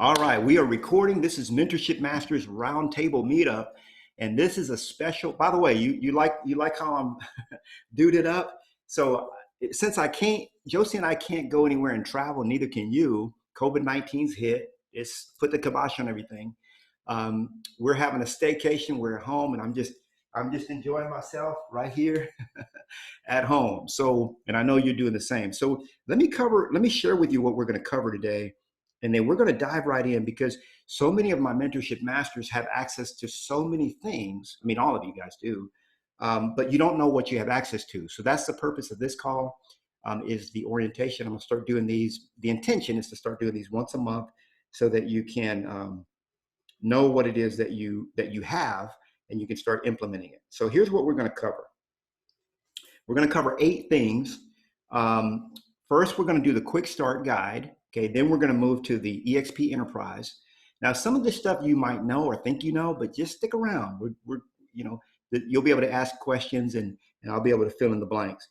All right, we are recording. This is Mentorship Masters Roundtable Meetup, and this is a special. By the way, you like how I'm duded up. So since I can't, Josie and I can't go anywhere and travel, neither can you. COVID-19's hit. It's put the kibosh on everything. We're having a staycation. We're at home, and I'm just enjoying myself right here at home. So, and I know you're doing the same. So let me share with you what we're going to cover today. And then we're going to dive right in because so many of my mentorship masters have access to so many things. I mean, all of you guys do, but you don't know what you have access to. So that's the purpose of this call, is the orientation. I'm going to start doing these. The intention is to start doing these once a month so that you can know what it is that you have and you can start implementing it. So here's what we're going to cover. We're going to cover 8 things. First, we're going to do the quick start guide. Okay, then we're going to move to the EXP Enterprise. Now, some of this stuff you might know or think you know, but just stick around. You'll be able to ask questions, and I'll be able to fill in the blanks.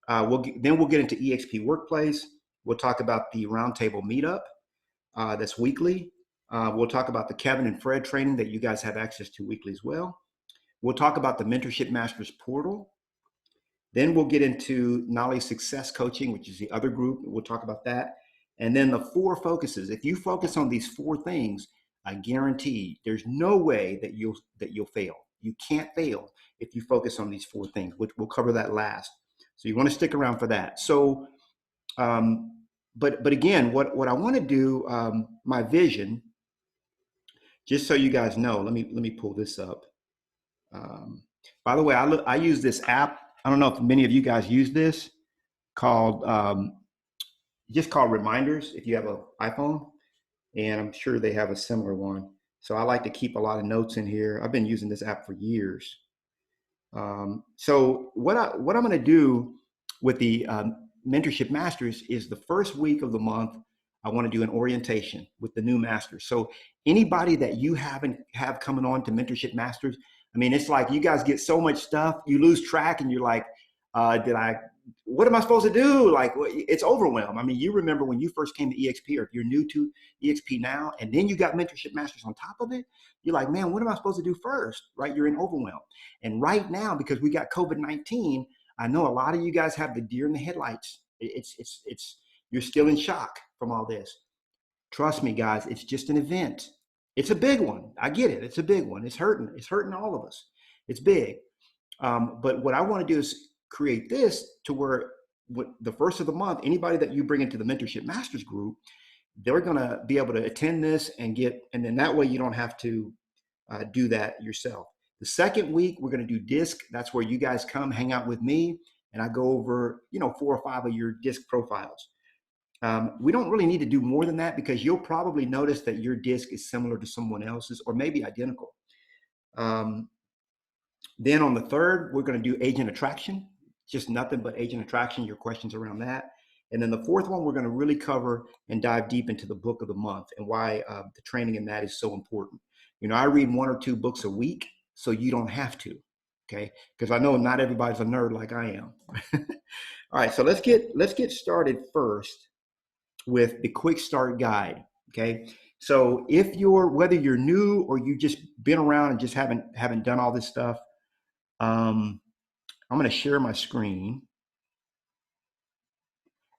Then we'll get into EXP Workplace. We'll talk about the Roundtable Meetup that's weekly. We'll talk about the Kevin and Fred training that you guys have access to weekly as well. We'll talk about the Mentorship Masters Portal. Then we'll get into Knolly Success Coaching, which is the other group. We'll talk about that. And then the 4 focuses. If you focus on these 4 things, I guarantee there's no way that you'll fail. You can't fail if you focus on these 4 things, which we'll cover that last. So you want to stick around for that. So, but again, what I want to do, my vision, just so you guys know, let me pull this up. By the way, I use this app. I don't know if many of you guys use this, called Reminders if you have an iPhone, and I'm sure they have a similar one. So I like to keep a lot of notes in here. I've been using this app for years. So what I'm going to do with the Mentorship Masters is the first week of the month, I want to do an orientation with the new masters. So anybody that you have coming on to Mentorship Masters, I mean, it's like you guys get so much stuff, you lose track, and you're like, what am I supposed to do? Like, it's overwhelmed. I mean, you remember when you first came to EXP, or if you're new to EXP now, and then you got Mentorship Masters on top of it, you're like, man, what am I supposed to do first? Right? You're in overwhelm. And right now, because we got COVID-19, I know a lot of you guys have the deer in the headlights. You're still in shock from all this. Trust me, guys, it's just an event. It's a big one. I get it. It's a big one. It's hurting all of us. It's big. But what I want to do is create this to where the first of the month, anybody that you bring into the Mentorship Masters group, they're going to be able to attend this and then that way you don't have to do that yourself. The second week, we're going to do DISC. That's where you guys come hang out with me, and I go over, 4 or 5 of your DISC profiles. We don't really need to do more than that because you'll probably notice that your DISC is similar to someone else's or maybe identical. Then on the 3rd, we're going to do agent attraction, just nothing but agent attraction, your questions around that. And then the 4th one, we're going to really cover and dive deep into the book of the month and why the training in that is so important. I read 1 or 2 books a week, so you don't have to, okay? Because I know not everybody's a nerd like I am. All right, so let's get started first with the quick start guide, okay? So whether you're new or you just been around and just haven't done all this stuff, I'm going to share my screen.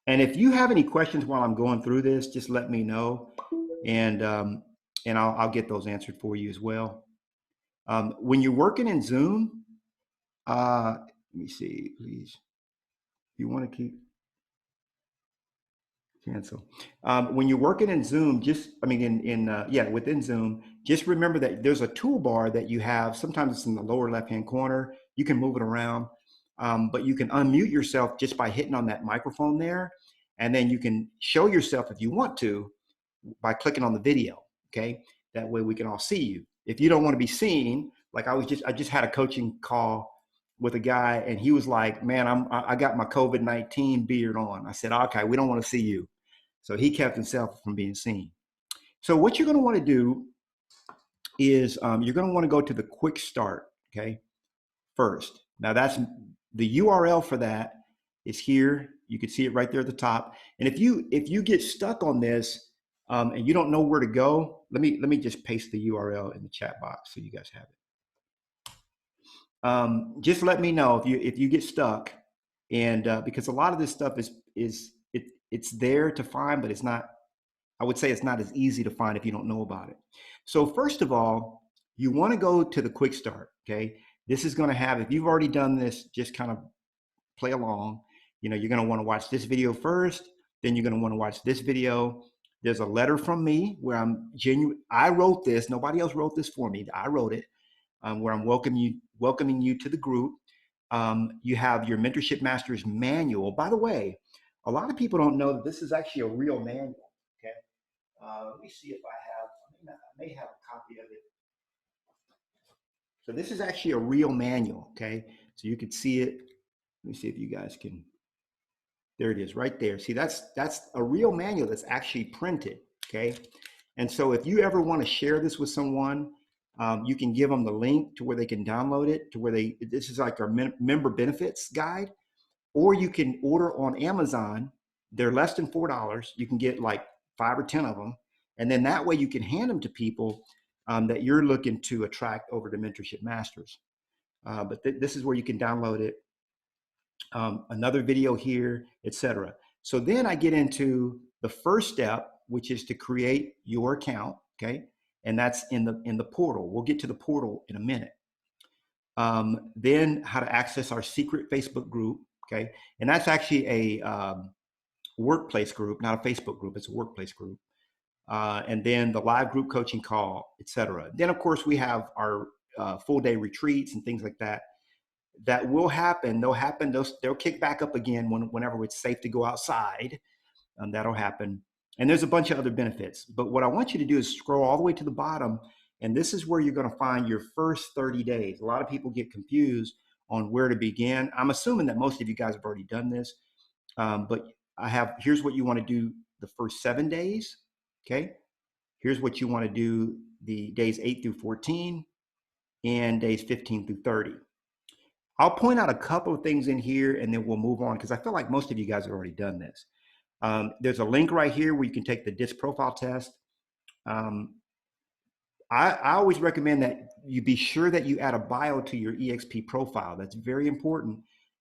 And if you have any questions while I'm going through this, just let me know, and I'll get those answered for you as well. When you're working in Zoom, let me see, please. You want to keep cancel. When you're working in Zoom, within Zoom, just remember that there's a toolbar that you have. Sometimes it's in the lower left-hand corner. You can move it around, but you can unmute yourself just by hitting on that microphone there, and then you can show yourself if you want to by clicking on the video. Okay, that way we can all see you. If you don't want to be seen, like I just had a coaching call with a guy, and he was like, "Man, I got my COVID-19 beard on." I said, "Okay, we don't want to see you." So he kept himself from being seen. So what you're going to want to do is you're going to want to go to the quick start, okay, first. Now that's the URL for that is here. You can see it right there at the top. And if you get stuck on this, and you don't know where to go, let me just paste the URL in the chat box so you guys have it. Just let me know if you get stuck, and because a lot of this stuff it's there to find, but it's not. I would say it's not as easy to find if you don't know about it. So first of all, you want to go to the Quickstart. Okay, this is going to have, if you've already done this, just kind of play along. You're going to want to watch this video first, then you're going to want to watch this video. There's a letter from me where I'm genuine. I wrote this. Nobody else wrote this for me. I wrote it, where I'm welcoming you to the group. You have your Mentorship Masters manual. By the way, a lot of people don't know that this is actually a real manual. Okay, let me see if I may have a copy of it. So this is actually a real manual. Okay, so you can see it. Let me see if you guys can. There it is right there. See, that's a real manual that's actually printed. Okay, and so if you ever want to share this with someone, you can give them the link to where they can download it, to where this is like our member benefits guide, or you can order on Amazon. They're less than $4. You can get like 5 or 10 of them. And then that way you can hand them to people that you're looking to attract over to Mentorship Masters. But this is where you can download it. Another video here, etc. So then I get into the first step, which is to create your account. Okay. And that's in the portal. We'll get to the portal in a minute. Then how to access our secret Facebook group. Okay. And that's actually a workplace group, not a Facebook group. It's a workplace group. And then the live group coaching call, etc. Then of course we have our full day retreats and things like that. That will happen. They'll happen. They'll kick back up again whenever it's safe to go outside. That'll happen. And there's a bunch of other benefits. But what I want you to do is scroll all the way to the bottom. And this is where you're going to find your first 30 days. A lot of people get confused on where to begin. I'm assuming that most of you guys have already done this. But here's what you want to do the first 7 days. Okay. Here's what you want to do the days 8 through 14 and days 15 through 30. I'll point out a couple of things in here and then we'll move on because I feel like most of you guys have already done this. There's a link right here where you can take the DISC profile test. I always recommend that you be sure that you add a bio to your EXP profile. That's very important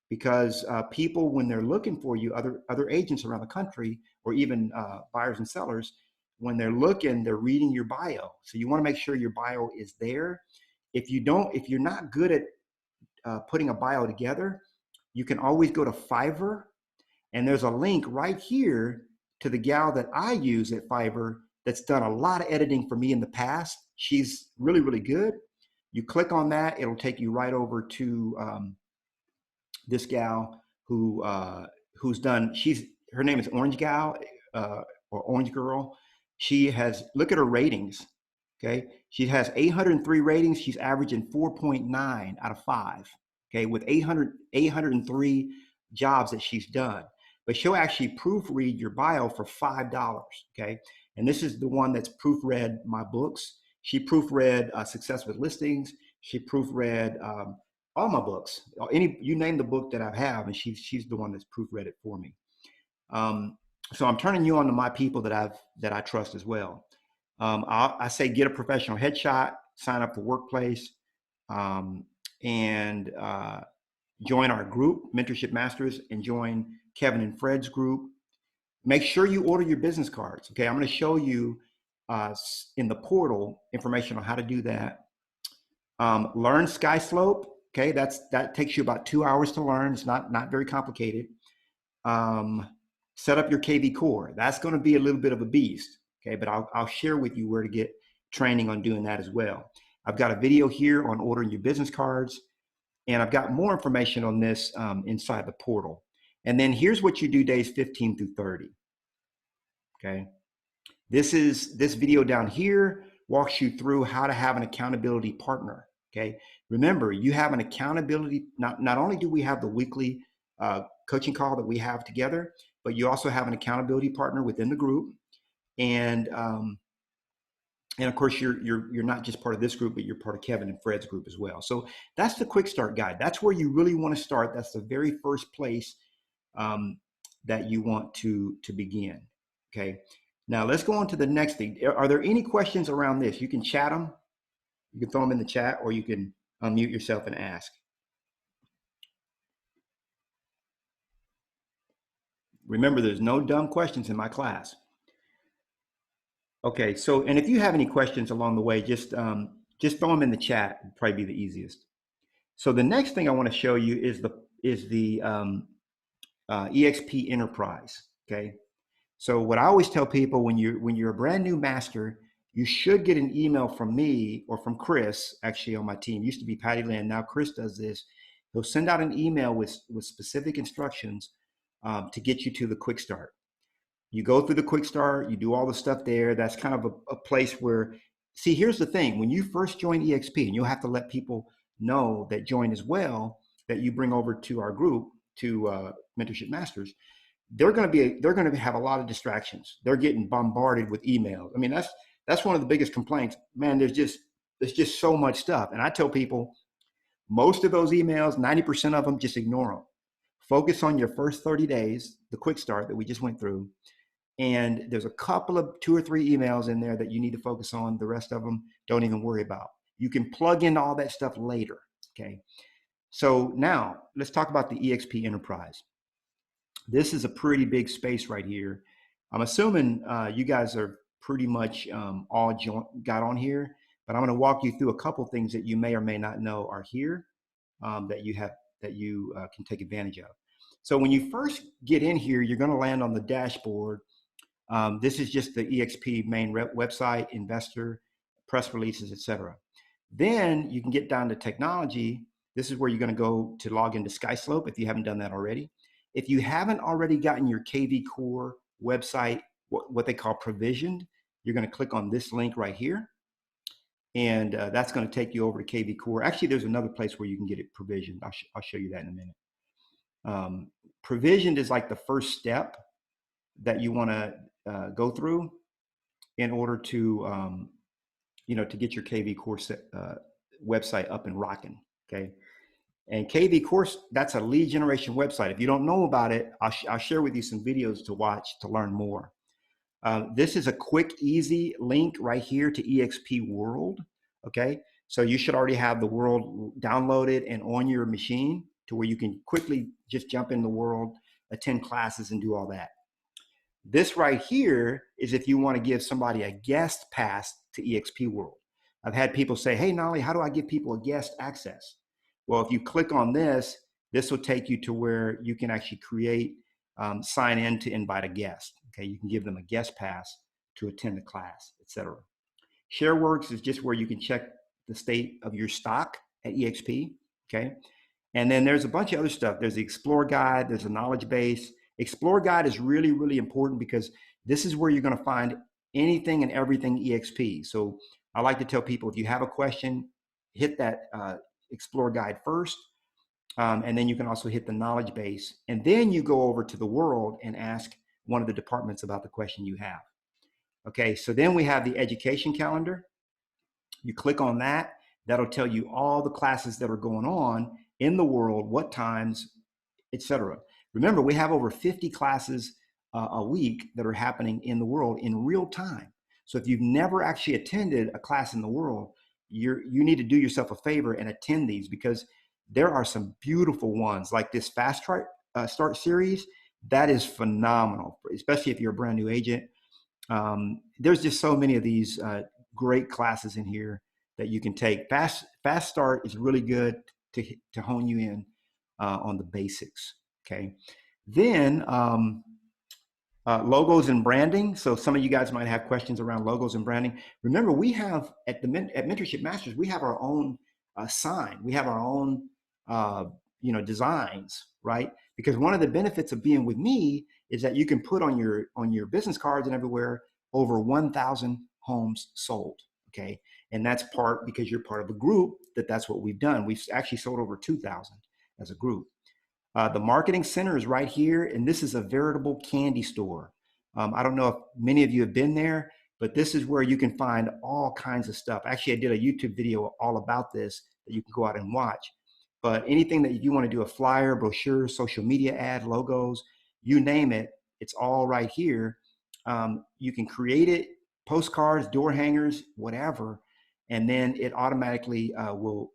because people, when they're looking for you, other agents around the country, or even buyers and sellers, when they're looking, they're reading your bio. So you want to make sure your bio is there. If you're not good at putting a bio together, you can always go to Fiverr, and there's a link right here to the gal that I use at Fiverr that's done a lot of editing for me in the past. She's really, really good. You click on that, it'll take you right over to this gal who's done. Her name is Orange Gal or Orange Girl. She has, look at her ratings. Okay, she has 803 ratings. She's averaging 4.9 out of 5. Okay, with 803 jobs that she's done. But she'll actually proofread your bio for $5. Okay, and this is the one that's proofread my books. She proofread Success with Listings. She proofread all my books. You name the book that I have, and she's the one that's proofread it for me. So I'm turning you on to my people that I trust as well. I say get a professional headshot, sign up for Workplace, and join our group, Mentorship Masters, and join Kevin and Fred's group. Make sure you order your business cards. Okay, I'm going to show you in the portal information on how to do that. Learn SkySlope. Okay, that takes you about 2 hours to learn. It's not very complicated. Set up your KV core. That's going to be a little bit of a beast. Okay, but I'll share with you where to get training on doing that as well. I've got a video here on ordering your business cards, and I've got more information on this inside the portal. And then here's what you do days 15 through 30. Okay, this video down here walks you through how to have an accountability partner. Okay, remember, you have an accountability. Not only do we have the weekly coaching call that we have together, but you also have an accountability partner within the group. And of course, you're not just part of this group, but you're part of Kevin and Fred's group as well. So that's the Quick Start Guide. That's where you really want to start. That's the very first place that you want to begin. Okay. Now let's go on to the next thing. Are there any questions around this? You can chat them. You can throw them in the chat, or you can unmute yourself and ask. Remember, there's no dumb questions in my class. Okay, so, and if you have any questions along the way, just throw them in the chat. It'd probably be the easiest. So the next thing I want to show you is the EXP Enterprise. Okay, so what I always tell people, when you're a brand new master, you should get an email from me or from Chris, actually on my team. It used to be Patty Lynn, now Chris does this. He'll send out an email with specific instructions to get you to the Quickstart. You go through the Quickstart, you do all the stuff there. That's kind of a place where, see, here's the thing. When you first join EXP, and you'll have to let people know that join as well, that you bring over to our group, to Mentorship Masters, they're going to have a lot of distractions. They're getting bombarded with emails. I mean, that's one of the biggest complaints. Man, there's just so much stuff. And I tell people, most of those emails, 90% of them, just ignore them. Focus on your first 30 days, the quick start that we just went through. And there's a couple of 2 or 3 emails in there that you need to focus on. The rest of them, don't even worry about. You can plug in all that stuff later. Okay. So now let's talk about the EXP Enterprise. This is a pretty big space right here. I'm assuming you guys are pretty much all got on here, but I'm going to walk you through a couple things that you may or may not know are here that you can take advantage of. So when you first get in here, you're going to land on the dashboard. This is just the EXP main website, investor, press releases, etc. Then you can get down to technology. This is where you're going to go to log into SkySlope if you haven't done that already. If you haven't already gotten your KV Core website, what they call provisioned, you're going to click on this link right here. And that's going to take you over to KV Core. Actually, there's another place where you can get it provisioned. I'll show you that in a minute. Provisioned is like the first step that you want to go through in order to, to get your KV Core website up and rocking. Okay. And KV Course, that's a lead generation website. If you don't know about it, I'll share with you some videos to watch to learn more. This is a quick, easy link right here to EXP World. Okay. So you should already have the World downloaded and on your machine to where you can quickly just jump in the World, attend classes, and do all that. This right here is if you want to give somebody a guest pass to EXP World. I've had people say, hey, Knolly, how do I give people a guest access? Well, if you click on this, this will take you to where you can actually create, sign in to invite a guest. Okay, you can give them a guest pass to attend the class, etc. ShareWorks is just where you can check the state of your stock at EXP. Okay, and then there's a bunch of other stuff. There's the Explore Guide. There's a knowledge base. Explore Guide is really, really important because this is where you're going to find anything and everything EXP. So I like to tell people, if you have a question, hit that Explore Guide first, and then you can also hit the knowledge base, and then you go over to the World and ask one of the departments about the question you have. Okay, so then we have the education calendar. You click on that. That'll tell you all the classes that are going on in the World, what times, etc. Remember, we have over 50 classes a week that are happening in the World in real time. So if you've never actually attended a class in the World, you need to do yourself a favor and attend these, because there are some beautiful ones like this Fast Start series. That is phenomenal, especially if you're a brand new agent. There's just so many of these great classes in here that you can take. Fast Start is really good to hone you in on the basics. Okay, then logos and branding. So some of you guys might have questions around logos and branding. Remember, we have at Mentorship Masters, we have our own sign. We have our own designs, right? Because one of the benefits of being with me is that you can put on your business cards and everywhere over 1,000 homes sold. Okay, and that's part because you're part of a group that's what we've done. We've actually sold over 2,000 as a group. The marketing center is right here, and this is a veritable candy store. I don't know if many of you have been there, but this is where you can find all kinds of stuff. Actually, I did a YouTube video all about this that you can go out and watch. But anything that you want to do, a flyer, brochure, social media ad, logos, you name it, it's all right here. you can create it, postcards, door hangers, whatever, and then it automatically will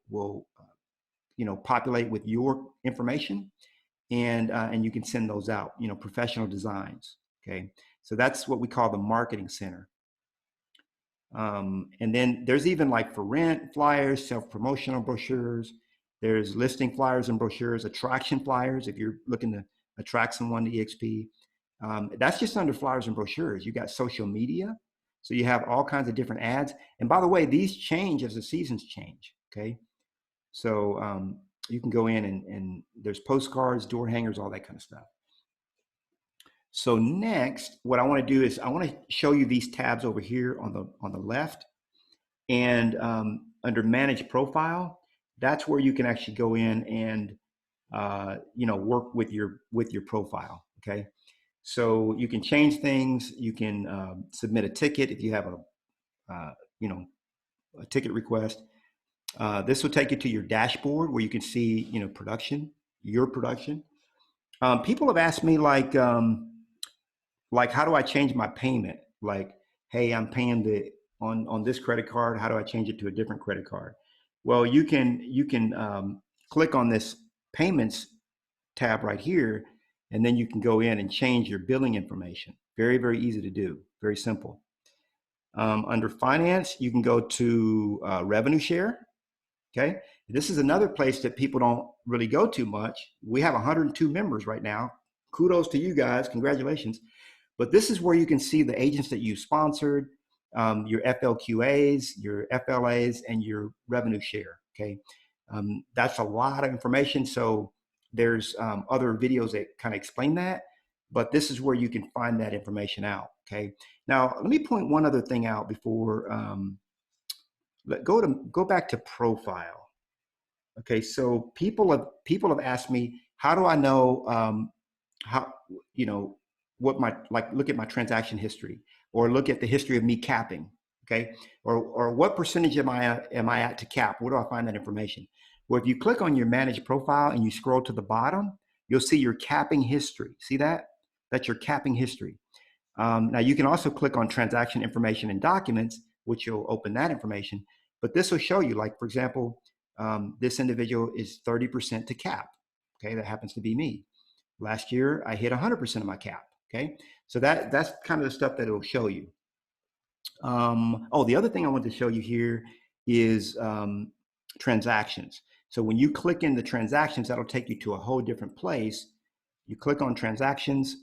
populate with your information, and you can send those out. Professional designs. Okay, so that's what we call the marketing center. And then there's even like for rent flyers, self-promotional brochures. There's listing flyers and brochures, attraction flyers if you're looking to attract someone to EXP. That's just under flyers and brochures. You got social media. So you have all kinds of different ads. And by the way, these change as the seasons change, okay? So you can go in and there's postcards, door hangers, all that kind of stuff. So next, what I want to do is I want to show you these tabs over here on the left, and under Manage Profile, that's where you can actually go in and work with your profile. Okay, so you can change things. You can submit a ticket if you have a ticket request. This will take you to your dashboard where you can see your production. People have asked me like how do I change my payment? Like, hey, I'm paying on this credit card. How do I change it to a different credit card? Well, you can click on this payments tab right here, and then you can go in and change your billing information. Very, very easy to do. Very simple. Under finance, you can go to revenue share. Okay, this is another place that people don't really go to much. We have 102 members right now. Kudos to you guys. Congratulations. But this is where you can see the agents that you sponsored, your FLQAs, your FLAs, and your revenue share. Okay, that's a lot of information. So there's other videos that kind of explain that, but this is where you can find that information out. Okay, now let me point one other thing out before go back to profile. Okay, so people have asked me, how do I know look at my transaction history, or look at the history of me capping, okay? Or what percentage am I at to cap? Where do I find that information? Well, if you click on your manage profile and you scroll to the bottom, you'll see your capping history. See that? That's your capping history. Now you can also click on transaction information and documents, which will open that information, but this will show you, like, for example, this individual is 30% to cap. Okay, that happens to be me. Last year, I hit 100% of my cap. Okay, so that's kind of the stuff that it will show you. The other thing I want to show you here is transactions. So when you click in the transactions, that'll take you to a whole different place. You click on transactions,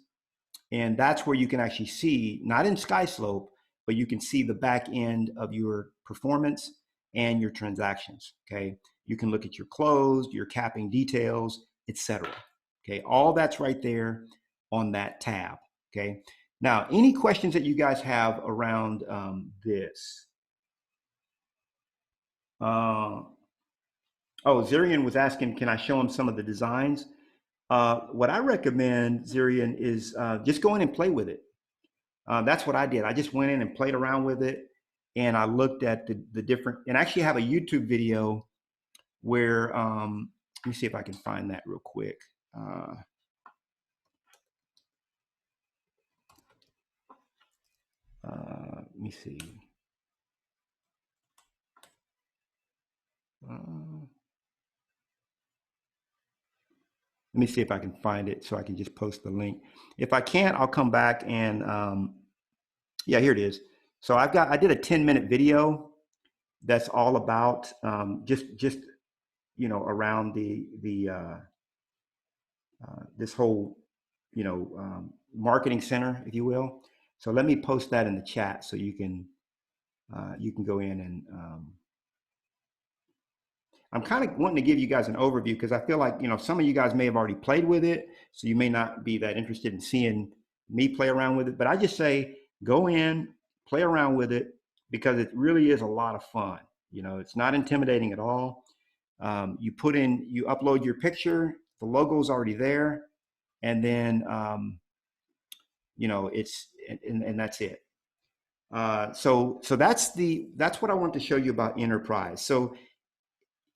and that's where you can actually see, not in SkySlope, but you can see the back end of your performance and your transactions. Okay, you can look at your closed, your capping details, etc. Okay, all that's right there on that tab. Okay, now any questions that you guys have around this? Zirian was asking, can I show him some of the designs? What I recommend, Zirian, is just go in and play with it. That's what I did. I just went in and played around with it, and I looked at the different, and I actually have a YouTube video where, let me see if I can find that real quick. Let me see. Let me see if I can find it so I can just post the link. If I can't, I'll come back and, yeah, here it is. So I did a 10-minute video that's all about just around this whole, marketing center, if you will. So let me post that in the chat so you can go in and, I'm kind of wanting to give you guys an overview because I feel like, some of you guys may have already played with it, so you may not be that interested in seeing me play around with it. But I just say, go in, play around with it, because it really is a lot of fun. It's not intimidating at all. You upload your picture, the logo's already there, and then, and that's it. So that's what I want to show you about enterprise. So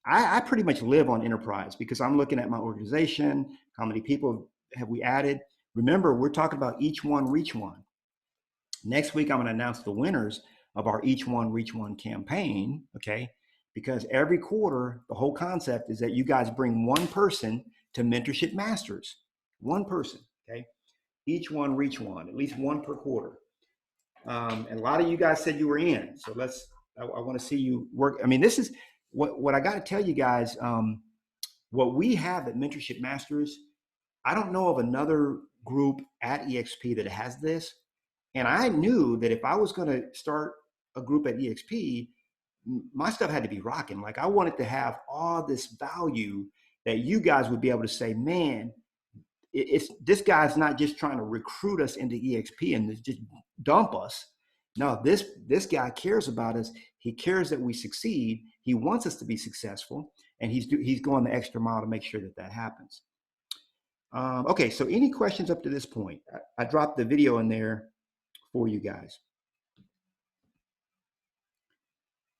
I pretty much live on enterprise because I'm looking at my organization, how many people have we added. Remember, we're talking about each one reach one. Next week, I'm going to announce the winners of our Each One Reach One campaign, okay? Because every quarter, the whole concept is that you guys bring one person to Mentorship Masters. One person, okay? Each One Reach One, at least one per quarter. And a lot of you guys said you were in. So I want to see you work. I mean, this is what I got to tell you guys. What we have at Mentorship Masters, I don't know of another group at EXP that has this. And I knew that if I was going to start a group at EXP, my stuff had to be rocking. Like I wanted to have all this value that you guys would be able to say, man, it's this guy's not just trying to recruit us into EXP and just dump us. No, this guy cares about us. He cares that we succeed. He wants us to be successful, and he's going the extra mile to make sure that happens. Okay, so any questions up to this point? I dropped the video in there for you guys.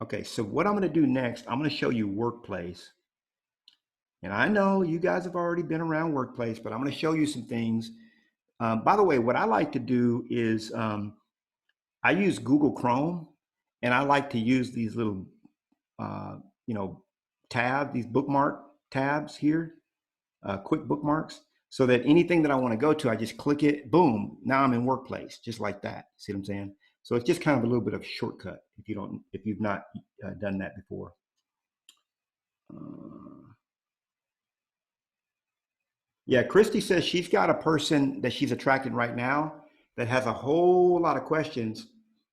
Okay, so what I'm going to do next, I'm going to show you Workplace. And I know you guys have already been around Workplace, but I'm going to show you some things. By the way, what I like to do is I use Google Chrome, and I like to use these little, tabs, these bookmark tabs here, quick bookmarks, so that anything that I want to go to, I just click it, boom, now I'm in Workplace, just like that. See what I'm saying? So it's just kind of a little bit of a shortcut if you've not done that before. Yeah, Christy says she's got a person that she's attracting right now that has a whole lot of questions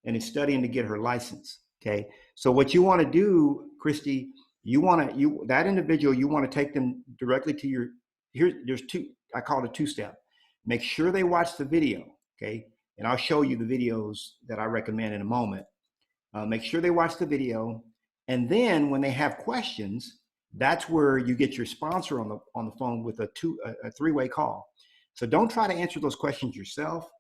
and is studying to get her license. Okay, so what you want to do, Christy, that individual, you want to take them directly to there's two, I call it a two-step. Make sure they watch the video, okay? And I'll show you the videos that I recommend in a moment. Make sure they watch the video, and then when they have questions, that's where you get your sponsor on the phone with a three-way call. So don't try to answer those questions yourself.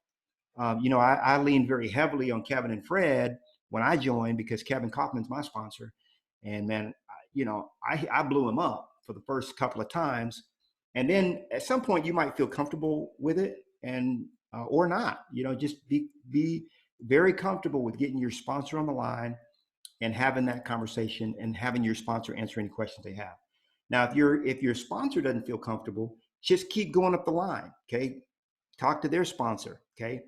I lean very heavily on Kevin and Fred when I joined because Kevin Kaufman's my sponsor, and man, I blew him up for the first couple of times, and then at some point you might feel comfortable with it, and or not. Just be very comfortable with getting your sponsor on the line and having that conversation and having your sponsor answer any questions they have. Now, if your sponsor doesn't feel comfortable, just keep going up the line, okay? Talk to their sponsor, okay?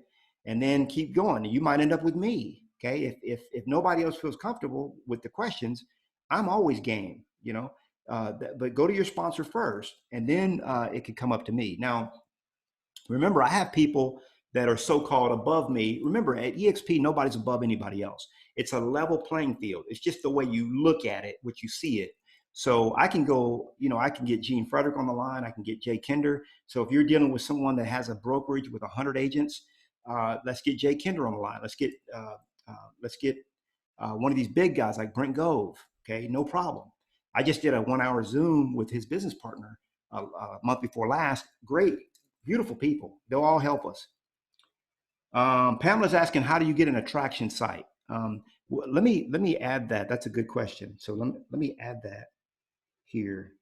And then keep going. You might end up with me, okay? If nobody else feels comfortable with the questions, I'm always game, but go to your sponsor first, and then it can come up to me. Now, remember, I have people that are so-called above me. Remember, at EXP, nobody's above anybody else. It's a level playing field. It's just the way you look at it, what you see it. So I can go, I can get Gene Frederick on the line. I can get Jay Kinder. So if you're dealing with someone that has a brokerage with 100 agents, let's get Jay Kinder on the line. Let's get one of these big guys like Brent Gove. Okay, no problem. I just did a 1-hour Zoom with his business partner a month before last. Great, beautiful people. They'll all help us. Pamela's asking, how do you get an attraction site? Let me add that. That's a good question. So let me add that here.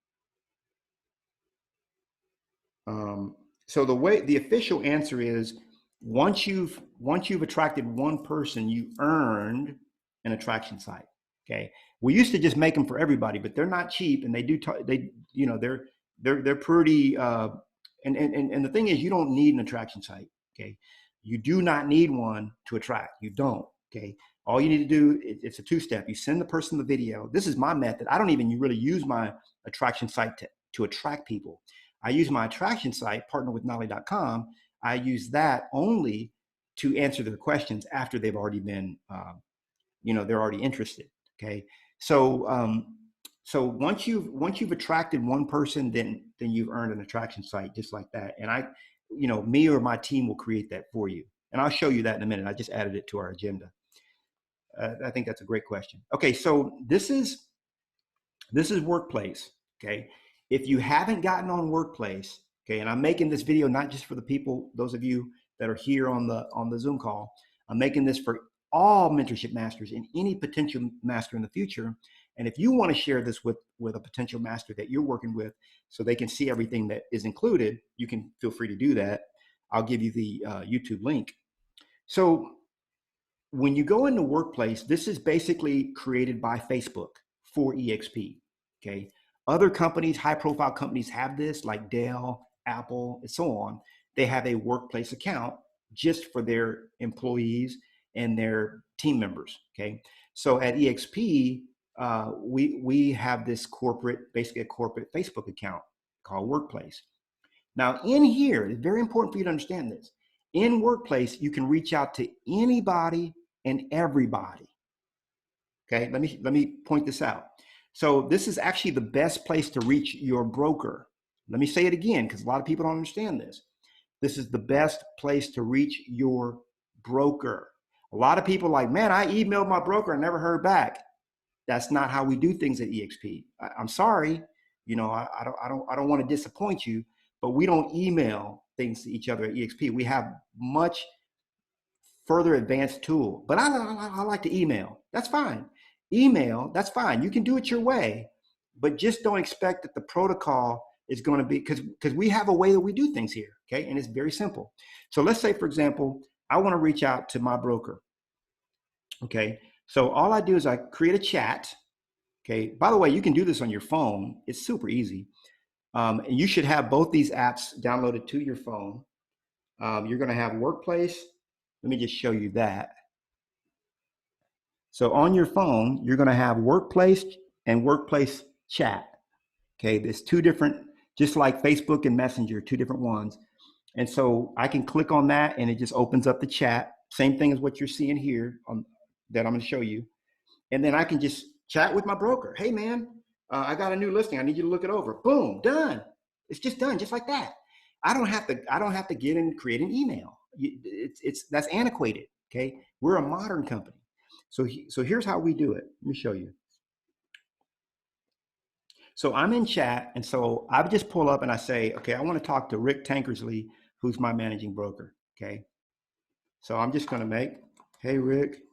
So the official answer is once you've attracted one person, you earned an attraction site. Okay. We used to just make them for everybody, but they're not cheap, and they're pretty. And the thing is, you don't need an attraction site. Okay. You do not need one to attract. You don't. Okay. All you need to do, it's a two-step. You send the person the video. This is my method. I don't even really use my attraction site to attract people. I use my attraction site, partnerwithnolly.com. I use that only to answer their questions after they've already been, they're already interested. Okay. So once you've attracted one person, then you've earned an attraction site just like that. And me or my team will create that for you. And I'll show you that in a minute. I just added it to our agenda. I think that's a great question. Okay, so this is Workplace. Okay, if you haven't gotten on Workplace, okay, and I'm making this video not just for the people, those of you that are here on the Zoom call. I'm making this for all mentorship masters and any potential master in the future. And if you want to share this with a potential master that you're working with, so they can see everything that is included, you can feel free to do that. I'll give you the YouTube link. So when you go into Workplace, this is basically created by Facebook for EXP. Okay. Other companies, high profile companies have this, like Dell, Apple, and so on. They have a Workplace account just for their employees and their team members. Okay. So at EXP, we have this corporate, basically a corporate Facebook account called Workplace. Now, in here, it's very important for you to understand this. In Workplace, you can reach out to anybody and everybody. Okay, let me point this out. So this is actually the best place to reach your broker. Let me say it again, because a lot of people don't understand this. This is the best place to reach your broker. A lot of people are like, man, I emailed my broker and never heard back. That's not how we do things at EXP. I'm sorry, you know, I don't want to disappoint you, but we don't email things to each other at EXP. We have much further advanced tool. But I like to email. That's fine. Email, that's fine. You can do it your way, but just don't expect that the protocol is going to be, because we have a way that we do things here, okay? And it's very simple. So let's say, for example, I want to reach out to my broker, okay? So all I do is I create a chat, okay? By the way, you can do this on your phone. It's super easy. And you should have both these apps downloaded to your phone. You're going to have Workplace. Let me just show you that. So on your phone, you're going to have Workplace and Workplace Chat. Okay, there's two different, just like Facebook and Messenger, two different ones. And so I can click on that and it just opens up the chat. Same thing as what you're seeing here that I'm going to show you. And then I can just chat with my broker. Hey, man, I got a new listing. I need you to look it over. Boom, done. It's just done, just like that. I don't have to get in and create an email. That's antiquated. Okay, we're a modern company. So here's how we do it. Let me show you. So I'm in chat, and so I just pull up and I say, okay, I want to talk to Rick Tankersley, who's my managing broker. Okay, so I'm just going to make, hey Rick,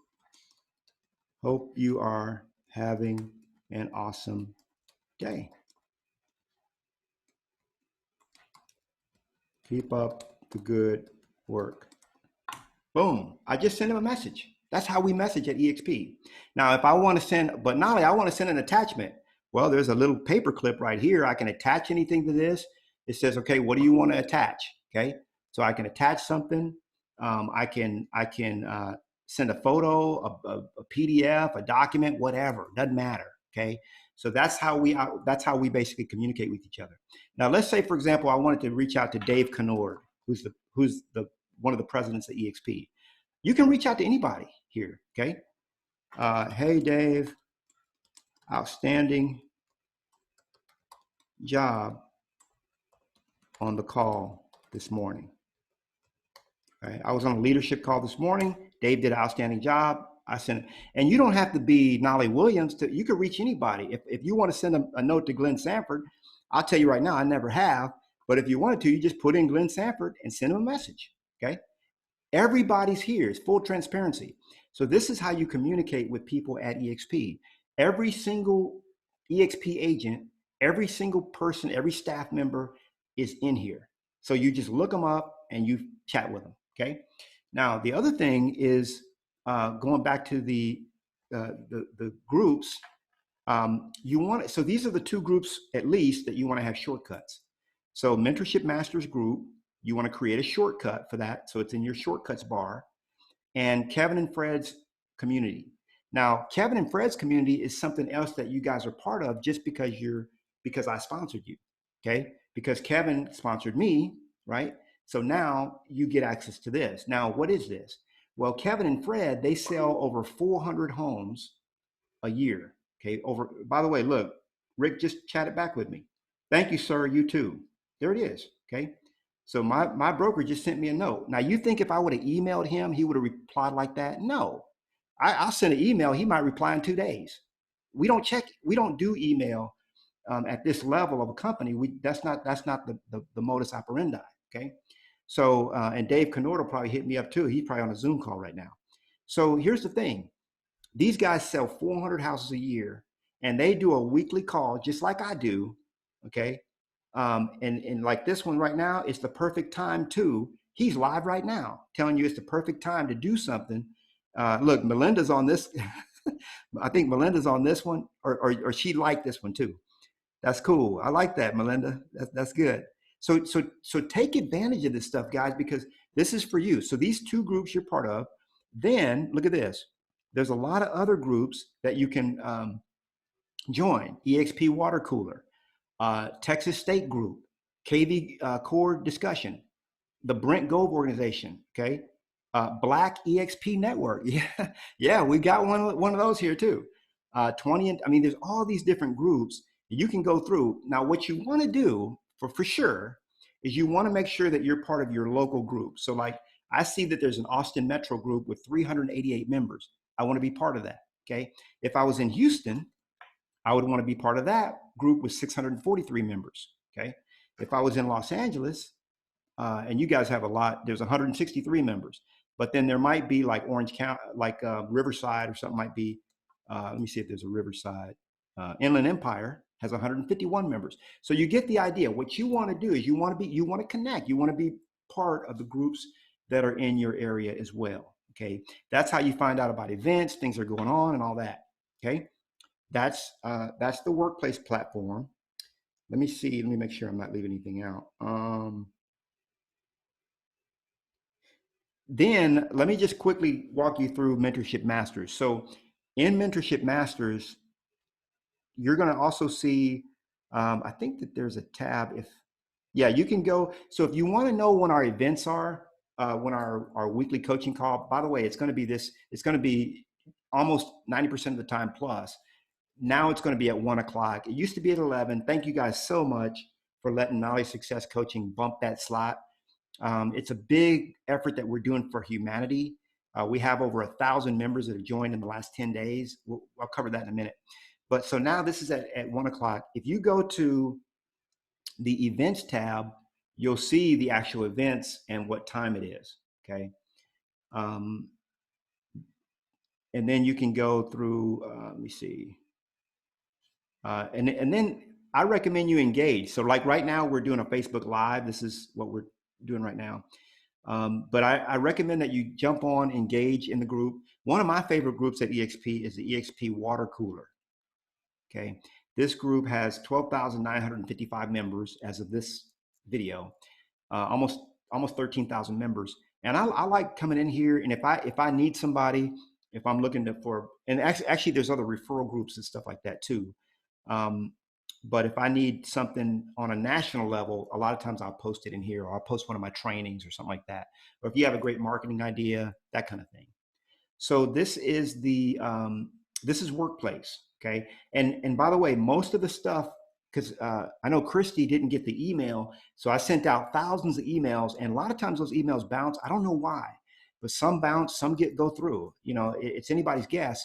hope you are having an awesome day. Keep up the good work. Boom, I just sent him a message. That's how we message at EXP. Now, if I want to send, but Knolly, I want to send an attachment. Well, there's a little paper clip right here. I can attach anything to this. It says, okay, what do you want to attach? Okay, so I can attach something. I can send a photo, a PDF, a document, whatever. Doesn't matter. Okay, so that's how we basically communicate with each other. Now, let's say, for example, I wanted to reach out to Dave Knolly, who's one of the presidents at EXP. You can reach out to anybody here, okay? Hey, Dave, outstanding job on the call this morning. Okay? I was on a leadership call this morning. Dave did an outstanding job. I sent it. And you don't have to be Knolly Williams. You can reach anybody. If you want to send a note to Glenn Sanford, I'll tell you right now, I never have. But if you wanted to, you just put in Glenn Sanford and send him a message, okay? Everybody's here. It's full transparency. So this is how you communicate with people at EXP. Every single EXP agent, every single person, every staff member is in here. So you just look them up and you chat with them, okay? Now, the other thing is going back to the groups, so these are the two groups at least that you want to have shortcuts. So Mentorship Masters group, you want to create a shortcut for that. So it's in your shortcuts bar. And Kevin and Fred's community. Now, Kevin and Fred's community is something else that you guys are part of just because I sponsored you, okay? Because Kevin sponsored me, right? So now you get access to this. Now, what is this? Well, Kevin and Fred, they sell over 400 homes a year, okay? By the way, look, Rick just chatted back with me. Thank you, sir, you too. There it is, okay? So my broker just sent me a note. Now, you think if I would have emailed him, he would have replied like that? No. I'll send an email. He might reply in 2 days. We don't do email at this level of a company. That's not the modus operandi, okay? So, and Dave Knolly will probably hit me up too. He's probably on a Zoom call right now. So here's the thing. These guys sell 400 houses a year, and they do a weekly call just like I do, okay? And like this one right now, it's the perfect time he's live right now telling you it's the perfect time to do something Look, Melinda's on this. I think Melinda's on this one, or she liked this one too. That's cool. I like that, Melinda. That's good. So take advantage of this stuff, guys, because this is for you. So these two groups you're part of. Then look at this. There's a lot of other groups that you can join. EXP Water Cooler, Texas State Group, KV Core Discussion, the Brent Gove Organization. Okay, Black EXP Network. Yeah, yeah, we got one of those here too. 20. I mean, there's all these different groups you can go through. Now, what you want to do for sure is you want to make sure that you're part of your local group. So, like, I see that there's an Austin Metro group with 388 members. I want to be part of that. Okay, if I was in Houston, I would want to be part of that group with 643 members. Okay, if I was in Los Angeles, and you guys have a lot, there's 163 members, but then there might be like Orange County, like Riverside or something might be. Let me see if there's a Riverside. Inland Empire has 151 members. So you get the idea. What you want to do is you want to connect. You want to be part of the groups that are in your area as well. Okay, that's how you find out about events, things that are going on, and all that. Okay, that's the workplace platform. Let me see. Let me make sure I'm not leaving anything out. Then let me just quickly walk you through Mentorship Masters. So in Mentorship Masters, you're going to also see, I think that there's a tab. Yeah, you can go. So if you want to know when our events are, when our weekly coaching call, by the way, it's going to be almost 90% of the time plus. Now it's going to be at 1 o'clock. It used to be at 11. Thank you guys so much for letting Knolly Success Coaching bump that slot. It's a big effort that we're doing for humanity. We have over 1,000 members that have joined in the last 10 days. I'll cover that in a minute. But so now this is at 1 o'clock. If you go to the events tab, you'll see the actual events and what time it is. Okay. And then you can go through, let me see. And then I recommend you engage. So like right now we're doing a Facebook Live. This is what we're doing right now. But I recommend that you jump on, engage in the group. One of my favorite groups at EXP is the EXP Water Cooler. Okay, this group has 12,955 members as of this video, almost 13,000 members. And I like coming in here, and if I need somebody, if I'm looking and actually there's other referral groups and stuff like that too. But if I need something on a national level, a lot of times I'll post it in here, or I'll post one of my trainings or something like that. Or if you have a great marketing idea, that kind of thing. So this is this is workplace. Okay. And by the way, most of the stuff, because I know Christy didn't get the email. So I sent out thousands of emails, and a lot of times those emails bounce. I don't know why, but some bounce, some go through. You know, it's anybody's guess.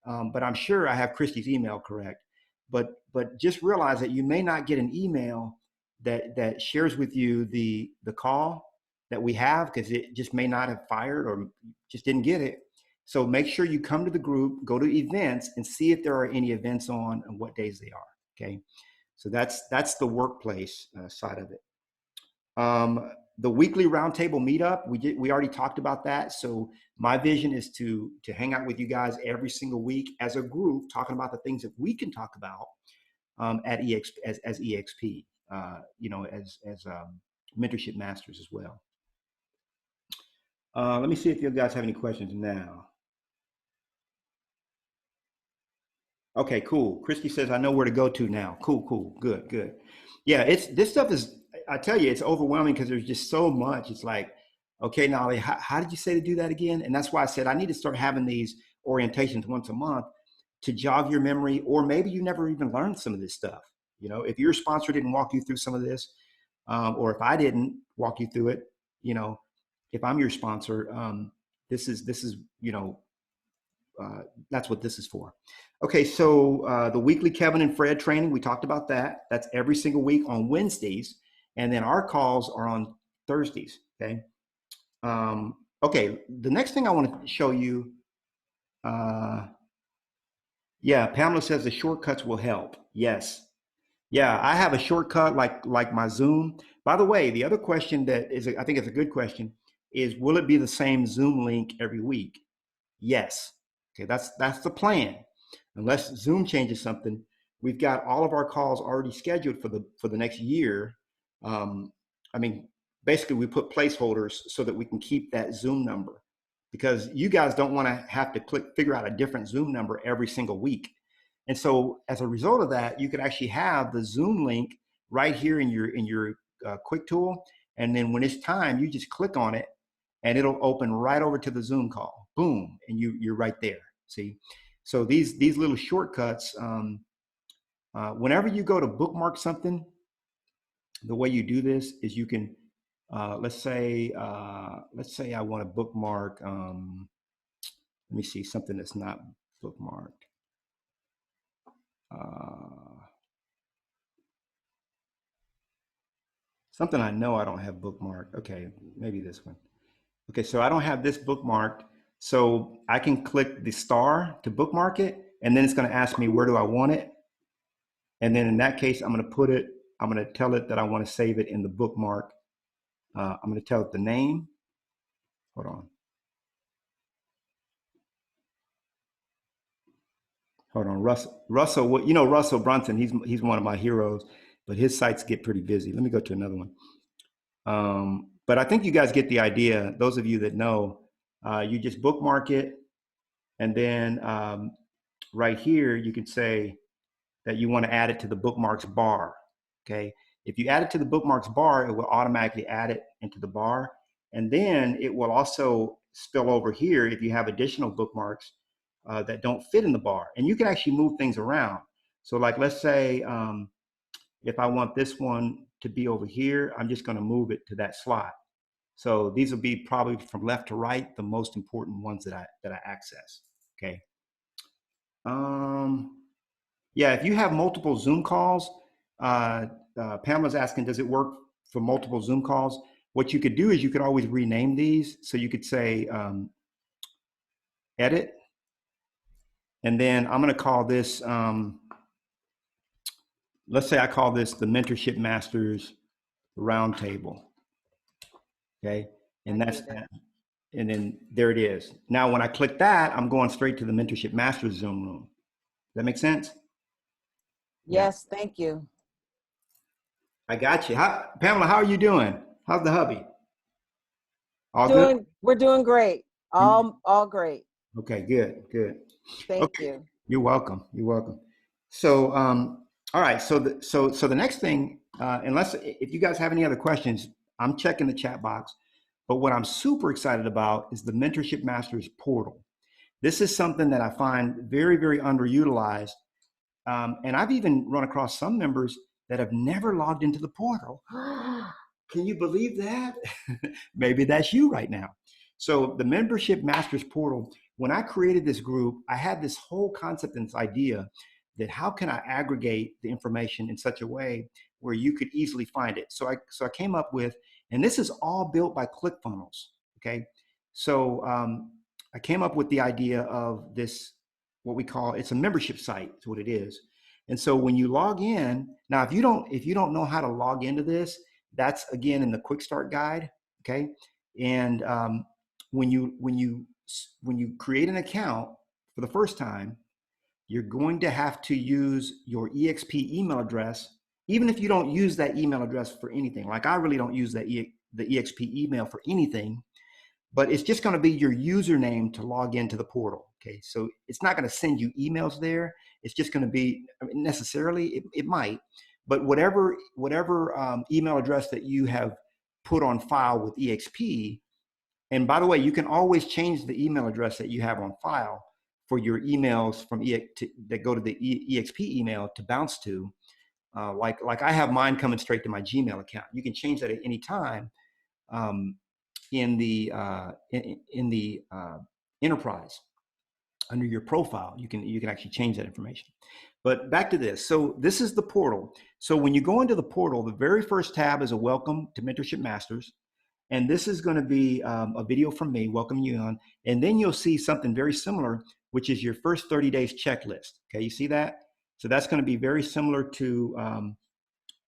But I'm sure I have Christy's email correct. But just realize that you may not get an email that shares with you the call that we have, because it just may not have fired or just didn't get it. So make sure you come to the group, go to events, and see if there are any events on and what days they are. Okay, so that's the workplace side of it. The weekly roundtable meetup, we already talked about that. So my vision is to hang out with you guys every single week as a group, talking about the things that we can talk about at EXP as EXP, you know, as Mentorship Masters as well. Let me see if you guys have any questions now. Okay, cool. Christy says, I know where to go to now. Cool, good. Yeah, this stuff is, I tell you, it's overwhelming because there's just so much. It's like, okay, Knolly, how did you say to do that again? And that's why I said I need to start having these orientations once a month to jog your memory, or maybe you never even learned some of this stuff. You know, if your sponsor didn't walk you through some of this, or if I didn't walk you through it, you know, if I'm your sponsor, this is, you know, that's what this is for. Okay, so the weekly Kevin and Fred training, we talked about that. That's every single week on Wednesdays. And then our calls are on Thursdays, okay? Okay, the next thing I want to show you, yeah, Pamela says the shortcuts will help. Yes. Yeah, I have a shortcut like my Zoom. By the way, the other question that is, I think it's a good question, is will it be the same Zoom link every week? Yes. Okay, that's the plan. Unless Zoom changes something, we've got all of our calls already scheduled for the next year. Um, I mean, basically, we put placeholders so that we can keep that Zoom number, because you guys don't want to have to figure out a different Zoom number every single week. And so, as a result of that, you could actually have the Zoom link right here in your Quick Tool, and then when it's time, you just click on it, and it'll open right over to the Zoom call. Boom, and you're right there. See, so these little shortcuts. Whenever you go to bookmark something, the way you do this is you can, let's say I want to bookmark. Let me see something that's not bookmarked. Something I know I don't have bookmarked. Okay, maybe this one. Okay, so I don't have this bookmarked. So I can click the star to bookmark it, and then it's going to ask me where do I want it. And then in that case, I'm going to tell it that I want to save it in the bookmark. I'm going to tell it the name. Hold on. Russell, Russell Brunson, he's one of my heroes, but his sites get pretty busy. Let me go to another one. But I think you guys get the idea. Those of you that know, you just bookmark it, and then right here, you can say that you want to add it to the Bookmarks Bar, okay? If you add it to the Bookmarks Bar, it will automatically add it into the bar, and then it will also spill over here if you have additional bookmarks that don't fit in the bar, and you can actually move things around. So like, let's say if I want this one to be over here, I'm just going to move it to that slot. So these will be probably from left to right, the most important ones that I access. Okay. Yeah, if you have multiple Zoom calls, Pamela's asking, does it work for multiple Zoom calls? What you could do is you could always rename these. So you could say edit, and then I'm going to call this. Let's say I call this the Mentorship Masters Roundtable. Okay, and that's that. And then there it is. Now, when I click that, I'm going straight to the Mentorship Masters Zoom room. Does that make sense? Yes, yeah. Thank you. I got you. Pamela, how are you doing? How's the hubby? All good? We're doing great. All great. Okay, good. Thank you. You're welcome. So, all right. So the next thing, unless if you guys have any other questions, I'm checking the chat box. But what I'm super excited about is the Mentorship Masters portal. This is something that I find very, very underutilized. And I've even run across some members that have never logged into the portal. Can you believe that? Maybe that's you right now. So the Membership Masters portal, when I created this group, I had this whole concept and this idea that how can I aggregate the information in such a way where you could easily find it. So I came up with, and this is all built by ClickFunnels, okay? So I came up with the idea of this, what we call, it's a membership site, is what it is. And so when you log in, now if you don't know how to log into this, that's again in the Quickstart guide, okay? And when you create an account for the first time, you're going to have to use your EXP email address, even if you don't use that email address for anything. Like I really don't use the EXP email for anything, but it's just going to be your username to log into the portal. Okay, so it's not going to send you emails there. It's just going to be, I mean, necessarily, it might, but whatever email address that you have put on file with EXP, and by the way, you can always change the email address that you have on file for your emails from that go to the EXP email to bounce to. Like I have mine coming straight to my Gmail account. You can change that at any time in the enterprise. Under your profile, you can actually change that information. But back to this. So this is the portal. So when you go into the portal, the very first tab is a welcome to Mentorship Masters. And this is going to be a video from me welcoming you on. And then you'll see something very similar, which is your first 30 days checklist. Okay, you see that? So that's going to be very similar to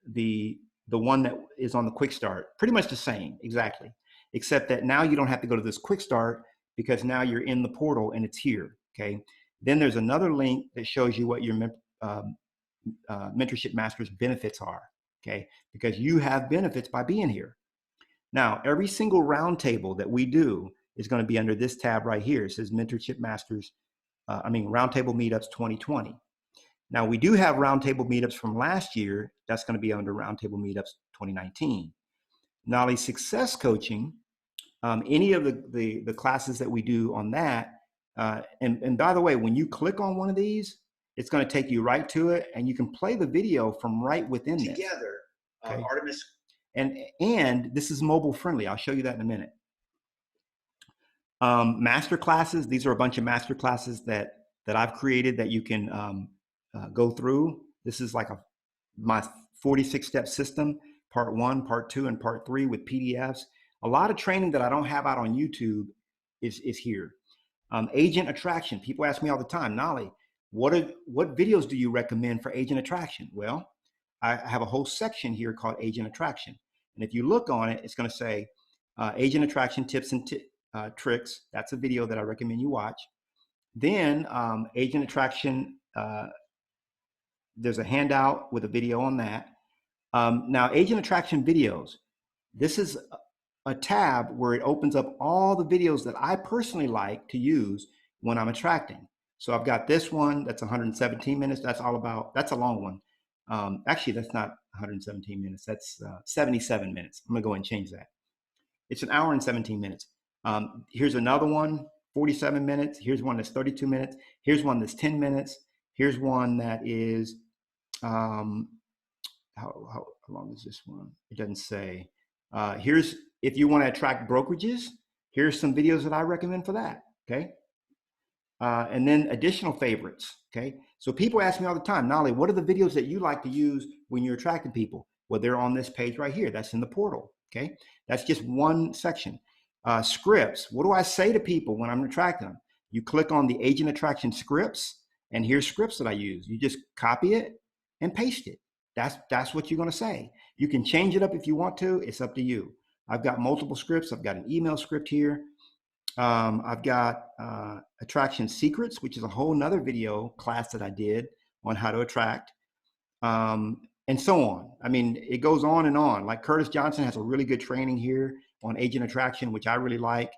the one that is on the Quickstart. Pretty much the same, exactly. Except that now you don't have to go to this Quickstart. because now you're in the portal and it's here, okay? Then there's another link that shows you what your Mentorship Masters benefits are, okay? Because you have benefits by being here. Now, every single roundtable that we do is going to be under this tab right here. It says Mentorship Masters, Roundtable Meetups 2020. Now, we do have roundtable meetups from last year. That's going to be under Roundtable Meetups 2019. Knolly Success Coaching, any of the classes that we do on that, and by the way, when you click on one of these, it's going to take you right to it, and you can play the video from right within this. Together, okay? Artemis. And this is mobile friendly. I'll show you that in a minute. Master classes. These are a bunch of master classes that I've created that you can go through. This is like my 46-step system, part 1, part 2, and part 3 with PDFs. A lot of training that I don't have out on YouTube is here. Agent attraction. People ask me all the time, Knolly, what videos do you recommend for agent attraction? Well, I have a whole section here called agent attraction. And if you look on it, it's going to say agent attraction tips and tricks. That's a video that I recommend you watch. Then agent attraction, there's a handout with a video on that. Now, agent attraction videos. This is a tab where it opens up all the videos that I personally like to use when I'm attracting. So I've got this one that's 117 minutes. That's a long one. Actually, that's not 117 minutes. That's 77 minutes. I'm gonna go and change that. It's an hour and 17 minutes. Here's another one, 47 minutes. Here's one that's 32 minutes. Here's one that's 10 minutes. Here's one that is, how long is this one? It doesn't say. Here's, if you want to attract brokerages, here's some videos that I recommend for that, okay? And then additional favorites, okay? So people ask me all the time, Knolly, what are the videos that you like to use when you're attracting people? Well, they're on this page right here. That's in the portal, okay? That's just one section. Scripts, what do I say to people when I'm attracting them? You click on the agent attraction scripts, and here's scripts that I use. You just copy it and paste it. That's what you're gonna say. You can change it up if you want to, it's up to you. I've got multiple scripts. I've got an email script here. I've got attraction secrets, which is a whole nother video class that I did on how to attract, and so on. I mean, it goes on and on. Like Curtis Johnson has a really good training here on agent attraction, which I really like.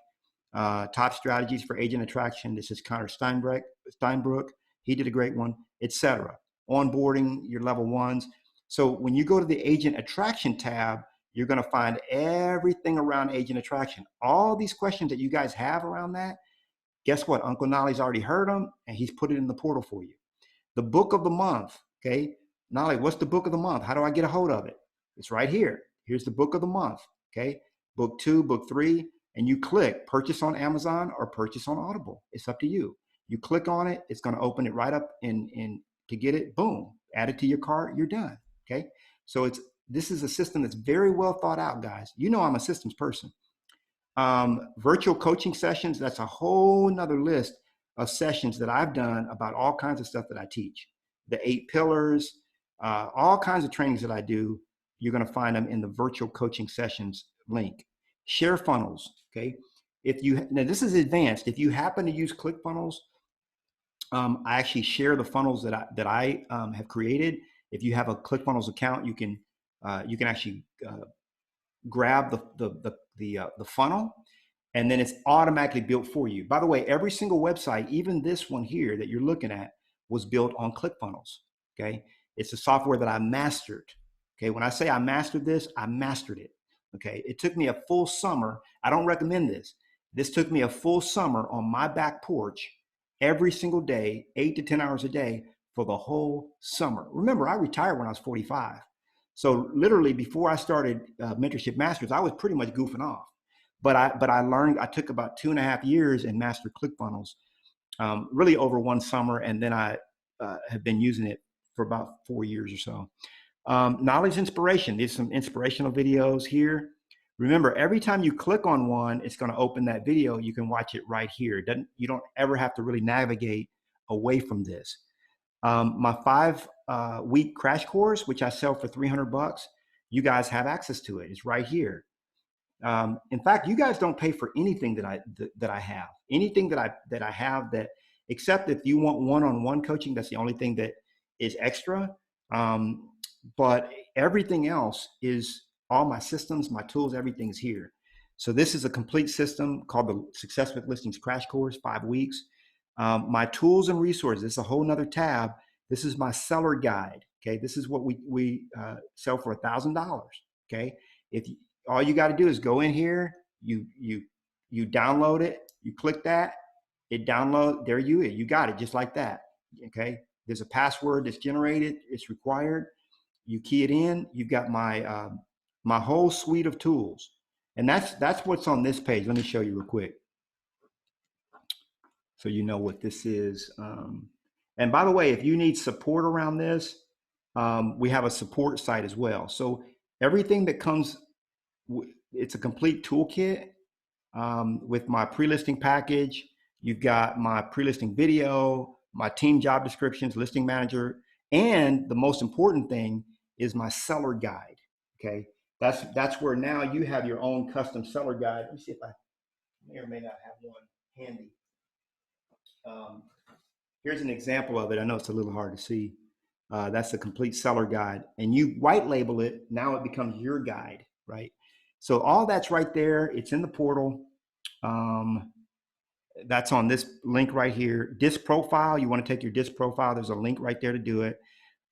Top strategies for agent attraction. This is Connor Steinbrook. He did a great one, etc. Onboarding your level ones. So when you go to the agent attraction tab, you're going to find everything around agent attraction. All these questions that you guys have around that, guess what? Uncle Knolly's already heard them, and he's put it in the portal for you. The book of the month, okay? Knolly, what's the book of the month? How do I get a hold of it? It's right here. Here's the book of the month, okay? Book 2, book 3, and you click purchase on Amazon or purchase on Audible. It's up to you. You click on it, it's going to open it right up in to get it, boom, add it to your cart, you're done, okay? So this is a system that's very well thought out, guys. You know I'm a systems person. Virtual coaching sessions, that's a whole nother list of sessions that I've done about all kinds of stuff that I teach. The 8 pillars, all kinds of trainings that I do, you're gonna find them in the virtual coaching sessions link. Share funnels, okay? Now this is advanced. If you happen to use ClickFunnels, I actually share the funnels that I have created. If you have a ClickFunnels account, you can actually grab the funnel, and then it's automatically built for you. By the way, every single website, even this one here that you're looking at, was built on ClickFunnels. Okay, it's a software that I mastered. Okay, when I say I mastered this, I mastered it. Okay, it took me a full summer. I don't recommend this. This took me a full summer on my back porch every single day, 8 to 10 hours a day for the whole summer. Remember, I retired when I was 45. So literally before I started Mentorship Masters, I was pretty much goofing off. But I learned, I took about 2.5 years and mastered ClickFunnels, really over one summer. And then I have been using it for about 4 years or so. Knowledge inspiration, there's some inspirational videos here. Remember, every time you click on one, it's going to open that video. You can watch it right here. You don't ever have to really navigate away from this. My 5-week crash course, which I sell for $300, you guys have access to it. It's right here. In fact, you guys don't pay for anything that I have. Anything that I have, that except if you want one-on-one coaching, that's the only thing that is extra. But everything else is all my systems, my tools, everything's here. So this is a complete system called the Success with Listings Crash Course, 5 weeks. My tools and resources, this is a whole nother tab. This is my seller guide. Okay, this is what we sell for $1,000. Okay, if you, all you got to do is go in here, you download it, you click that, it download, there you got it just like that. Okay, there's a password that's generated, it's required. You key it in, you've got my my whole suite of tools, and that's what's on this page. Let me show you real quick, so you know what this is. And by the way, if you need support around this, we have a support site as well. So everything that comes, it's a complete toolkit with my pre-listing package. You've got my pre-listing video, my team job descriptions, listing manager, and the most important thing is my seller guide. Okay, that's where now you have your own custom seller guide. Let me see if I may or may not have one handy. Here's an example of it. I know it's a little hard to see. That's a complete seller guide, and you white label it. Now it becomes your guide, right? So all that's right there. It's in the portal. That's on this link right here. Disc profile. You want to take your disc profile. There's a link right there to do it.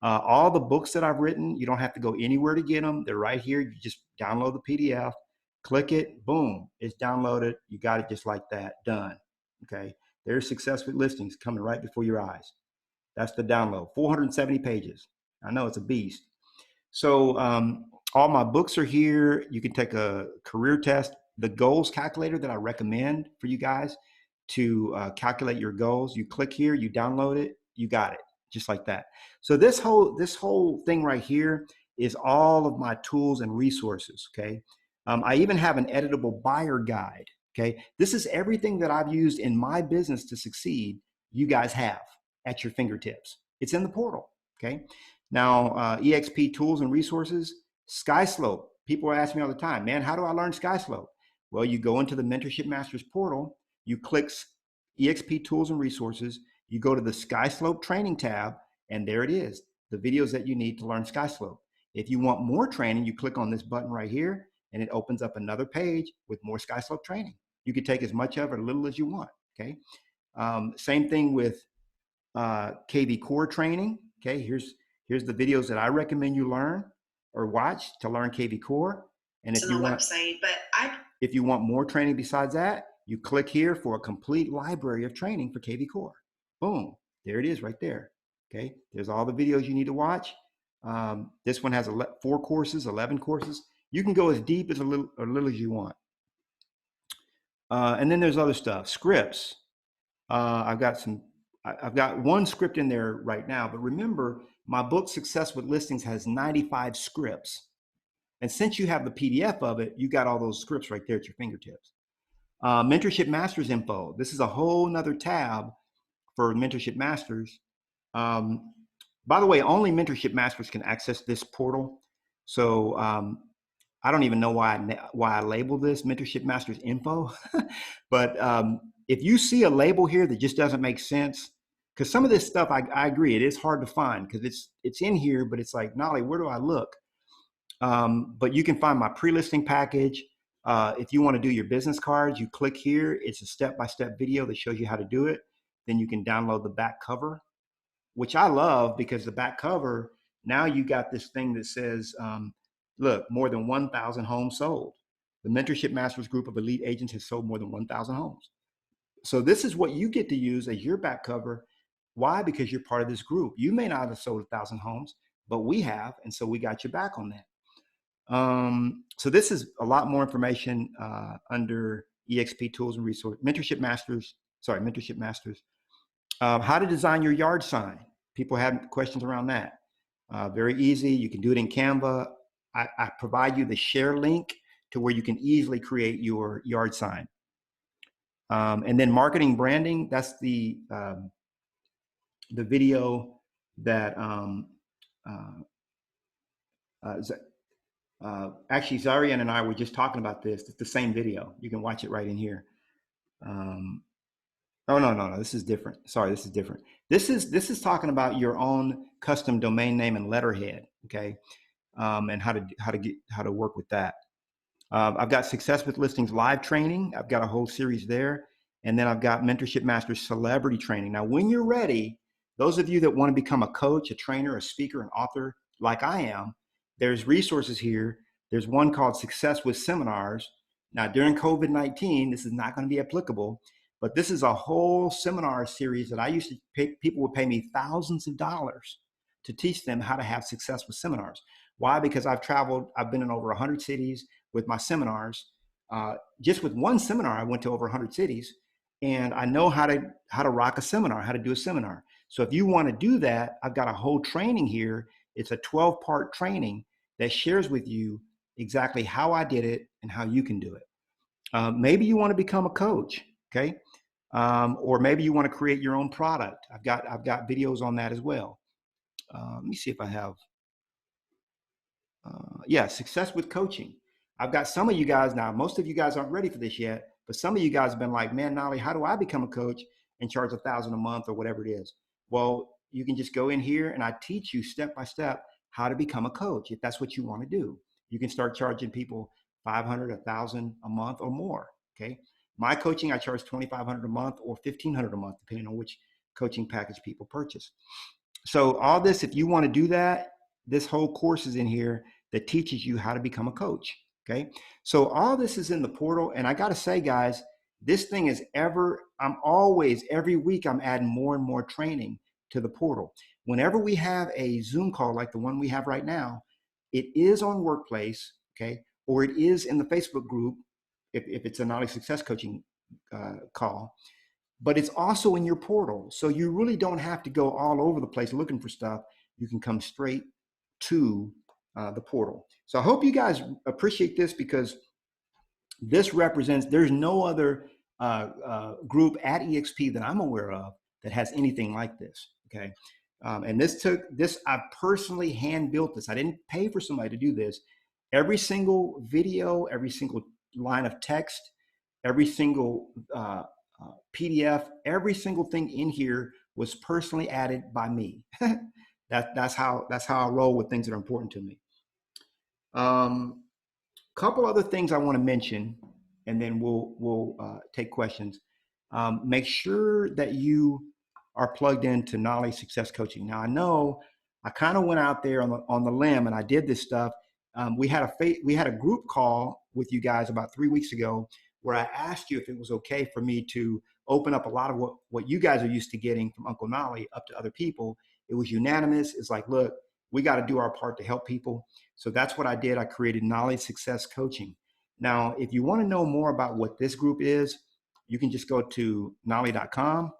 All the books that I've written, you don't have to go anywhere to get them. They're right here. You just download the PDF, click it, boom, it's downloaded. You got it just like that, done. Okay, there's Success with Listings coming right before your eyes. That's the download, 470 pages. I know it's a beast. So all my books are here. You can take a career test. The goals calculator that I recommend for you guys to calculate your goals. You click here, you download it, you got it, just like that. So this whole thing right here is all of my tools and resources. Okay, I even have an editable buyer guide. Okay, this is everything that I've used in my business to succeed. You guys have at your fingertips. It's in the portal. Okay, now EXP tools and resources, SkySlope. People ask me all the time, man, how do I learn SkySlope? Well, you go into the Mentorship Masters portal, you click EXP tools and resources, you go to the SkySlope training tab, and there it is, the videos that you need to learn SkySlope. If you want more training, you click on this button right here, and it opens up another page with more SkySlope training. You can take as much of it, or little as you want. Okay. Same thing with KV Core training. Okay, here's the videos that I recommend you learn or watch to learn KV Core. And if you want, if you want more training besides that, you click here for a complete library of training for KV Core. Boom, there it is right there. Okay, there's all the videos you need to watch. This one has 4 courses, 11 courses. You can go as deep as a little as you want. And then there's other stuff, scripts. I've got one script in there right now, but remember, my book Success with Listings has 95 scripts. And since you have the PDF of it, you got all those scripts right there at your fingertips. Mentorship Masters info. This is a whole nother tab for Mentorship Masters. By the way, only Mentorship Masters can access this portal. So I don't even know why I labeled this Mentorship Masters info. But if you see a label here that just doesn't make sense, because some of this stuff, I agree, it is hard to find because it's in here, but it's like, Knolly, where do I look? But you can find my pre-listing package. If you want to do your business cards, you click here. It's a step-by-step video that shows you how to do it. Then you can download the back cover, which I love because the back cover, now you got this thing that says, look, more than 1,000 homes sold. The Mentorship Masters group of elite agents has sold more than 1,000 homes. So this is what you get to use as your back cover. Why? Because you're part of this group. You may not have sold 1,000 homes, but we have, and so we got your back on that. So this is a lot more information under EXP tools and resources. Mentorship Masters. How to design your yard sign. People have questions around that. Very easy. You can do it in Canva. I provide you the share link to where you can easily create your yard sign. And then marketing branding. That's the video that Actually, Zarian and I were just talking about this. It's the same video. You can watch it right in here. Oh, no. This is different. Sorry, this is different. This is talking about your own custom domain name and letterhead, okay? And how to work with that. I've got Success with Listings live training. I've got a whole series there. And then I've got Mentorship Masters celebrity training. Now, when you're ready, those of you that want to become a coach, a trainer, a speaker, an author, like I am, there's resources here. There's one called Success with Seminars. Now, during COVID-19, this is not going to be applicable, but this is a whole seminar series that I used to pay, people would pay me thousands of dollars to teach them how to have success with seminars. Why? Because I've traveled, I've been in over 100 cities with my seminars. Just with one seminar, I went to over 100 cities, and I know how to rock a seminar, how to do a seminar. So if you want to do that, I've got a whole training here. It's a 12-part training that shares with you exactly how I did it and how you can do it. Maybe you want to become a coach, okay? Or maybe you want to create your own product. I've got videos on that as well. Let me see if I have. Yeah, success with coaching. I've got some of you guys now. Most of you guys aren't ready for this yet, but some of you guys have been like, man, Knolly, how do I become a coach and charge $1,000 a month or whatever it is? Well, you can just go in here and I teach you step by step how to become a coach. If that's what you want to do, you can start charging people 500, 1,000 a month or more. Okay. My coaching, I charge 2,500 a month or 1,500 a month, depending on which coaching package people purchase. So all this, if you want to do that, this whole course is in here that teaches you how to become a coach. Okay. So all this is in the portal. And I got to say, guys, this thing is every week, I'm adding more and more training to the portal. Whenever we have a Zoom call like the one we have right now, it is on Workplace, okay, or it is in the Facebook group if it's a Knolly Success Coaching call, but it's also in your portal. So you really don't have to go all over the place looking for stuff. You can come straight to the portal. So I hope you guys appreciate this, because this represents, there's no other group at EXP that I'm aware of that has anything like this, okay? And I personally hand built this. I didn't pay for somebody to do this. Every single video, every single line of text, every single PDF, every single thing in here was personally added by me. That's how I roll with things that are important to me. Couple other things I want to mention, and then we'll take questions. Make sure that you are plugged into Knolly Success Coaching. Now I know I kind of went out there on the limb and I did this stuff. We had a group call with you guys about 3 weeks ago where I asked you if it was okay for me to open up a lot of what you guys are used to getting from Uncle Knolly up to other people. It was unanimous. It's like, look, we got to do our part to help people. So that's what I did. I created Knolly Success Coaching. Now, if you want to know more about what this group is, you can just go to knolly.com.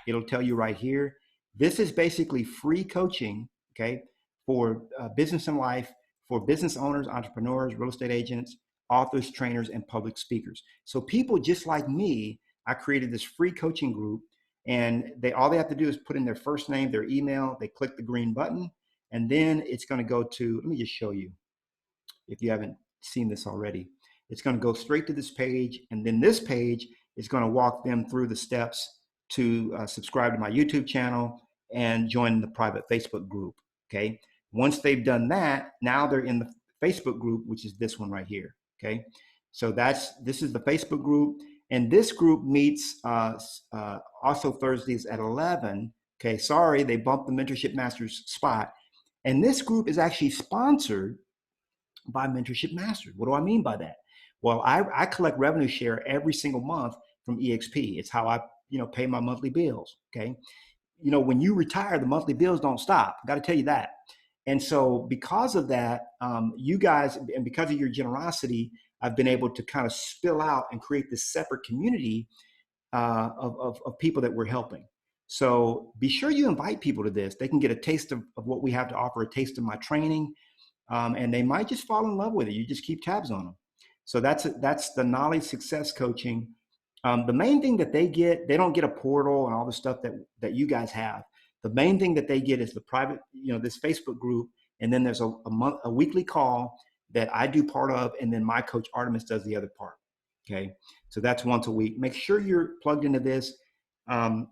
It'll tell you right here. This is basically free coaching, okay, for business and life, for business owners, entrepreneurs, real estate agents, authors, trainers, and public speakers. So people just like me, I created this free coaching group, and all they have to do is put in their first name, their email, they click the green button, and then it's going to go to, let me just show you if you haven't seen this already. It's going to go straight to this page, and then this page is going to walk them through the steps to subscribe to my YouTube channel and join the private Facebook group, okay? Once they've done that, now they're in the Facebook group, which is this one right here, okay? So this is the Facebook group, and this group meets also Thursdays at 11, okay? Sorry, they bumped the Mentorship Masters spot. And this group is actually sponsored by Mentorship Masters. What do I mean by that? Well, I collect revenue share every single month from EXP. It's how I, pay my monthly bills, okay? When you retire, the monthly bills don't stop. I got to tell you that. And so because of that, you guys, and because of your generosity, I've been able to kind of spill out and create this separate community of people that we're helping. So be sure you invite people to this. They can get a taste of what we have to offer, a taste of my training, and they might just fall in love with it. You just keep tabs on them. So that's the Knolly Success Coaching. The main thing that they don't get a portal and all the stuff that you guys have. The main thing that they get is the private, this Facebook group, and then there's a weekly call that I do part of, and then my coach Artemis does the other part. Okay, so that's once a week. Make sure you're plugged into this. Some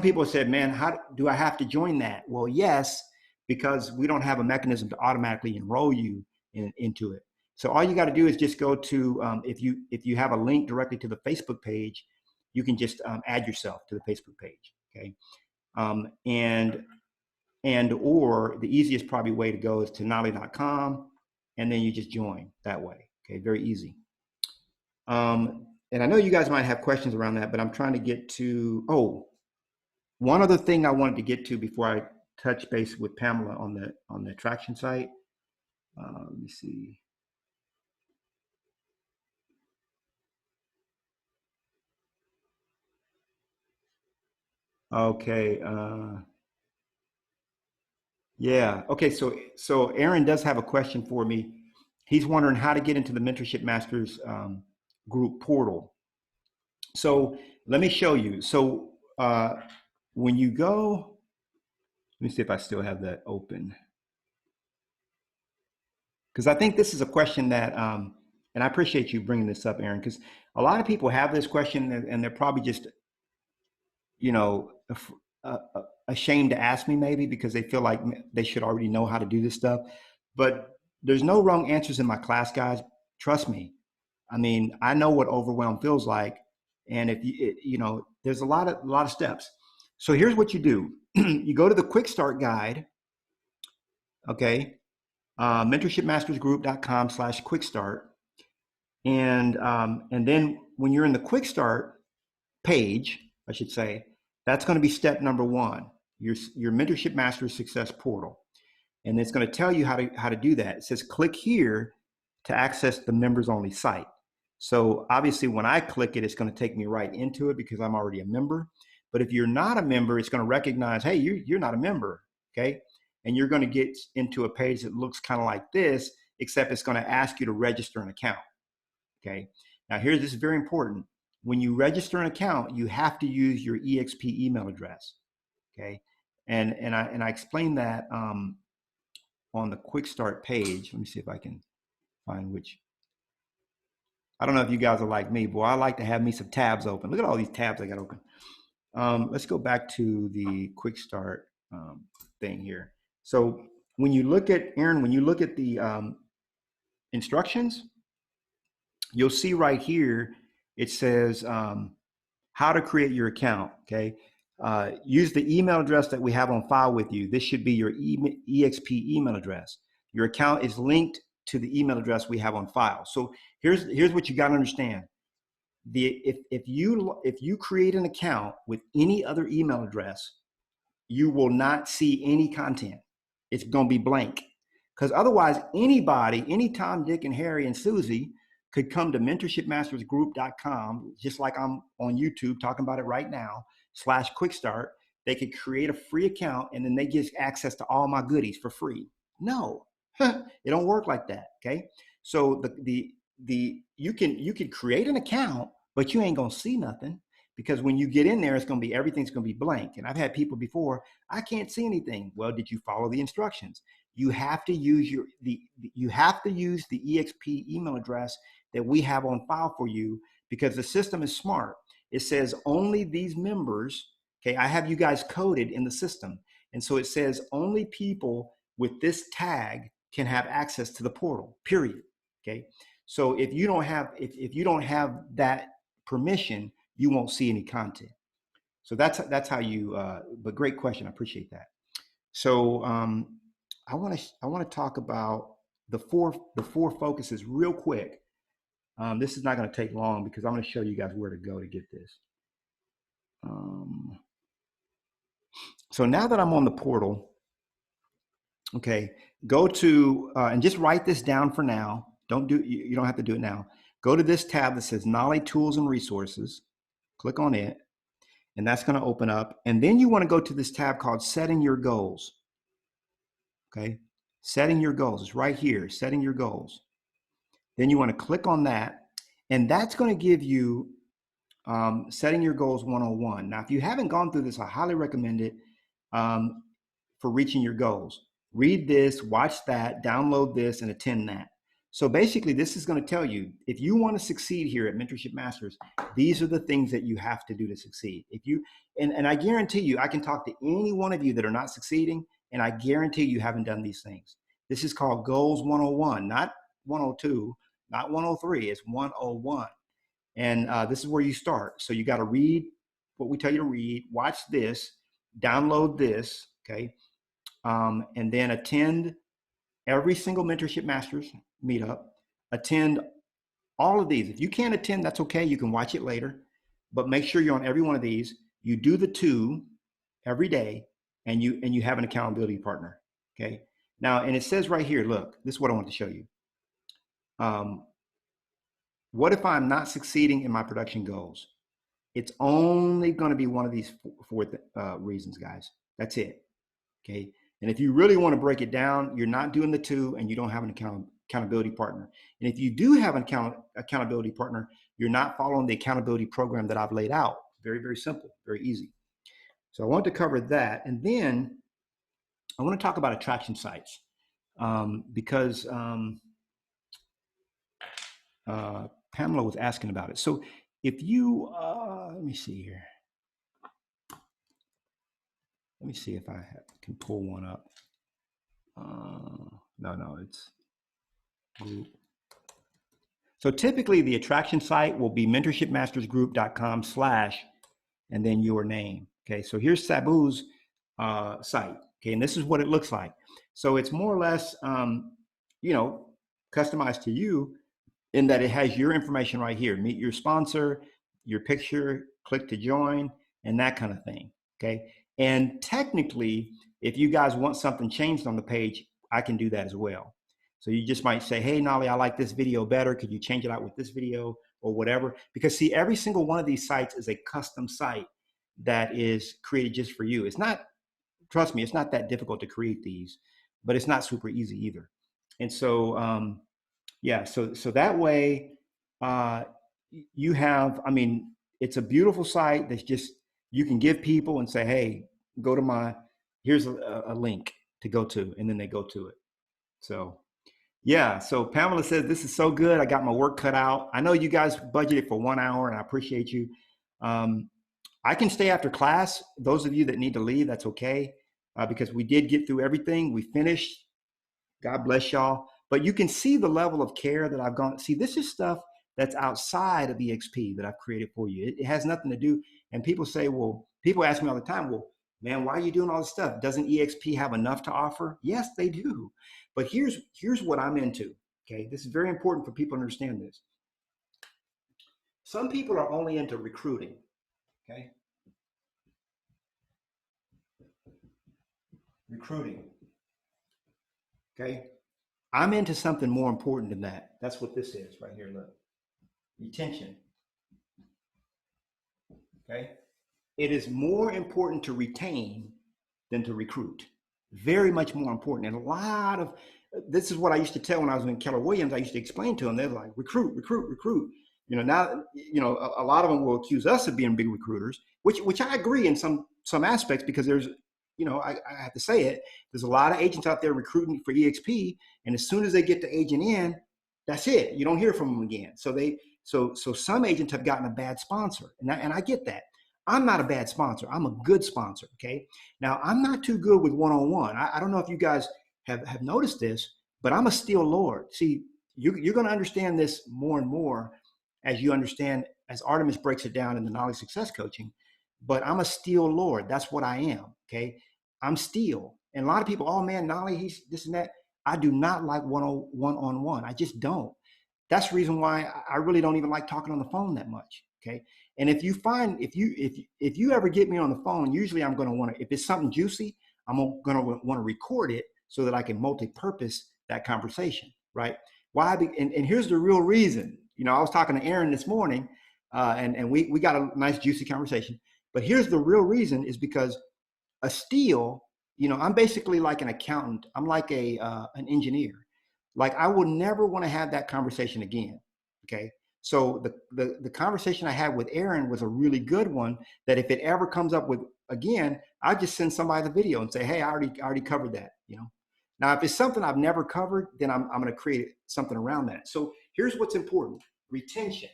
people have said, man, how do I have to join that? Well, yes, because we don't have a mechanism to automatically enroll you into it. So all you got to do is just go to, if you have a link directly to the Facebook page, you can just add yourself to the Facebook page. Okay, or the easiest probably way to go is to knolly.com, and then you just join that way. Okay, very easy. And I know you guys might have questions around that, but I'm trying to get to, one other thing I wanted to get to before I touch base with Pamela on the attraction site. Let me see. Okay. Yeah. Okay. So Aaron does have a question for me. He's wondering how to get into the Mentorship Masters group portal. So let me show you. So when you go, let me see if I still have that open. Because I think this is a question that, and I appreciate you bringing this up, Aaron, because a lot of people have this question and they're probably just, ashamed to ask me maybe because they feel like they should already know how to do this stuff. But there's no wrong answers in my class, guys. Trust me. I mean, I know what overwhelm feels like. And if there's a lot of steps. So here's what you do. You go to the Quickstart guide, okay? mentorshipmastersgroup.com/quickstart. And then when you're in the Quickstart page, I should say, that's going to be step number 1, your Mentorship Masters Success Portal. And it's going to tell you how to do that. It says click here to access the members only site. So obviously when I click it, it's going to take me right into it because I'm already a member. But if you're not a member, it's going to recognize, hey, you're not a member, okay? And you're going to get into a page that looks kind of like this, except it's going to ask you to register an account, okay? Now this is very important. When you register an account, you have to use your EXP email address, okay? And I explained that on the Quickstart page. Let me see if I can find which. I don't know if you guys are like me, boy, I like to have me some tabs open. Look at all these tabs I got open. Let's go back to the Quickstart thing here. So when you look at, Aaron, when you look at the instructions, you'll see right here, it says how to create your account, okay? Use the email address that we have on file with you. This should be your EXP email address. Your account is linked to the email address we have on file. So here's what you got to understand. If you create an account with any other email address, you will not see any content. It's going to be blank. Because otherwise, anybody, any Tom, Dick, and Harry, and Susie could come to mentorshipmastersgroup.com, just like I'm on YouTube talking about it right now, /Quickstart. They could create a free account and then they get access to all my goodies for free. No, it don't work like that, okay? So you can create an account, but you ain't gonna see nothing because when you get in there, everything's gonna be blank. And I've had people before, I can't see anything. Well, did you follow the instructions? You have to use the EXP email address that we have on file for you because the system is smart. It says only these members, okay, I have you guys coded in the system. And so it says only people with this tag can have access to the portal, period, okay? So if you don't have that permission, you won't see any content. So that's how you, but great question, I appreciate that. So I want to talk about the four focuses real quick. This is not going to take long because I'm going to show you guys where to go to get this. So now that I'm on the portal, okay, go to and just write this down for now. You don't have to do it now. Go to this tab that says Knolly Tools and Resources. Click on it, and that's going to open up. And then you want to go to this tab called Setting Your Goals. Okay, Setting Your Goals. It's right here, Setting Your Goals. Then you want to click on that, and that's going to give you Setting Your Goals 101. Now, if you haven't gone through this, I highly recommend it for reaching your goals. read this, watch that, download this, and attend that. So basically, this is going to tell you, if you want to succeed here at Mentorship Masters, these are the things that you have to do to succeed. If you, and I guarantee you, I can talk to any one of you that are not succeeding, and I guarantee you haven't done these things. This is called Goals 101, not 102, not 103, it's 101. And this is where you start. So you got to read what we tell you to read, watch this, download this, okay? And then attend every single Mentorship Masters meetup, attend all of these. If you can't attend, that's okay. You can watch it later, but make sure you're on every one of these. You do the 2 every day, and you have an accountability partner, okay? Now, and it says right here, look, this is what I want to show you. What if I'm not succeeding in my production goals? It's only going to be one of these 4 reasons, guys. That's it, okay? And if you really want to break it down, you're not doing the 2 and you don't have an accountability partner. And if you do have an accountability partner, you're not following the accountability program that I've laid out. Very, very simple, very easy. So I want to cover that. And then I want to talk about attraction sites because Pamela was asking about it. So if you, let me see here. Let me see if I can pull one up. No, it's group. So typically the attraction site will be mentorshipmastersgroup.com/ and then your name. Okay, so here's Sabu's site. Okay, and this is what it looks like. So it's more or less, customized to you in that it has your information right here. Meet your sponsor, your picture, click to join, and that kind of thing. Okay, and technically, if you guys want something changed on the page, I can do that as well. So you just might say, hey, Knolly, I like this video better. Could you change it out with this video or whatever? Because see, every single one of these sites is a custom site that is created just for you. It's not, trust me, it's not that difficult to create these, but it's not super easy either. And so, so that way you have, it's a beautiful site that's just, you can give people and say, hey, go to here's a link to go to, and then they go to it. So yeah, so Pamela says, this is so good. I got my work cut out. I know you guys budgeted for 1 hour and I appreciate you. I can stay after class. Those of you that need to leave, that's okay, because we did get through everything. We finished. God bless y'all. But you can see the level of care that I've gone. See, this is stuff that's outside of EXP that I've created for you. It has nothing to do. And people say, well, people ask me all the time, well, man, why are you doing all this stuff? Doesn't EXP have enough to offer? Yes, they do. But here's what I'm into, okay? This is very important for people to understand this. Some people are only into recruiting, okay? Recruiting, okay? I'm into something more important than that. That's what this is right here, look. Retention, okay? It is more important to retain than to recruit. Very much more important. And a lot of, this is what I used to tell when I was in Keller Williams. I used to explain to them, they're like, recruit, recruit, recruit. Now, a lot of them will accuse us of being big recruiters, which I agree in some aspects, because there's, I have to say it, there's a lot of agents out there recruiting for EXP, and as soon as they get the agent in, that's it. You don't hear from them again. So some agents have gotten a bad sponsor, and I get that. I'm not a bad sponsor. I'm a good sponsor, okay? Now, I'm not too good with one-on-one. I don't know if you guys have noticed this, but I'm a steel lord. See, you're going to understand this more and more as you understand, as Artemis breaks it down in the Knowledge Success Coaching, but I'm a steel lord. That's what I am, okay? I'm steel. And a lot of people, oh man, Knolly, he's this and that. I do not like one-on-one. I just don't. That's the reason why I really don't even like talking on the phone that much, okay? And if you find, if you ever get me on the phone, usually I'm going to want to, if it's something juicy, I'm going to want to record it so that I can multi-purpose that conversation, right? Why? And here's the real reason. I was talking to Aaron this morning, and we got a nice juicy conversation. But here's the real reason, is because a steel, I'm basically like an accountant. I'm like an engineer. Like, I will never want to have that conversation again, okay? So the conversation I had with Aaron was a really good one, that if it ever comes up with again, I'll just send somebody the video and say, hey, I already covered that, Now, if it's something I've never covered, then I'm going to create something around that. So here's what's important: retention.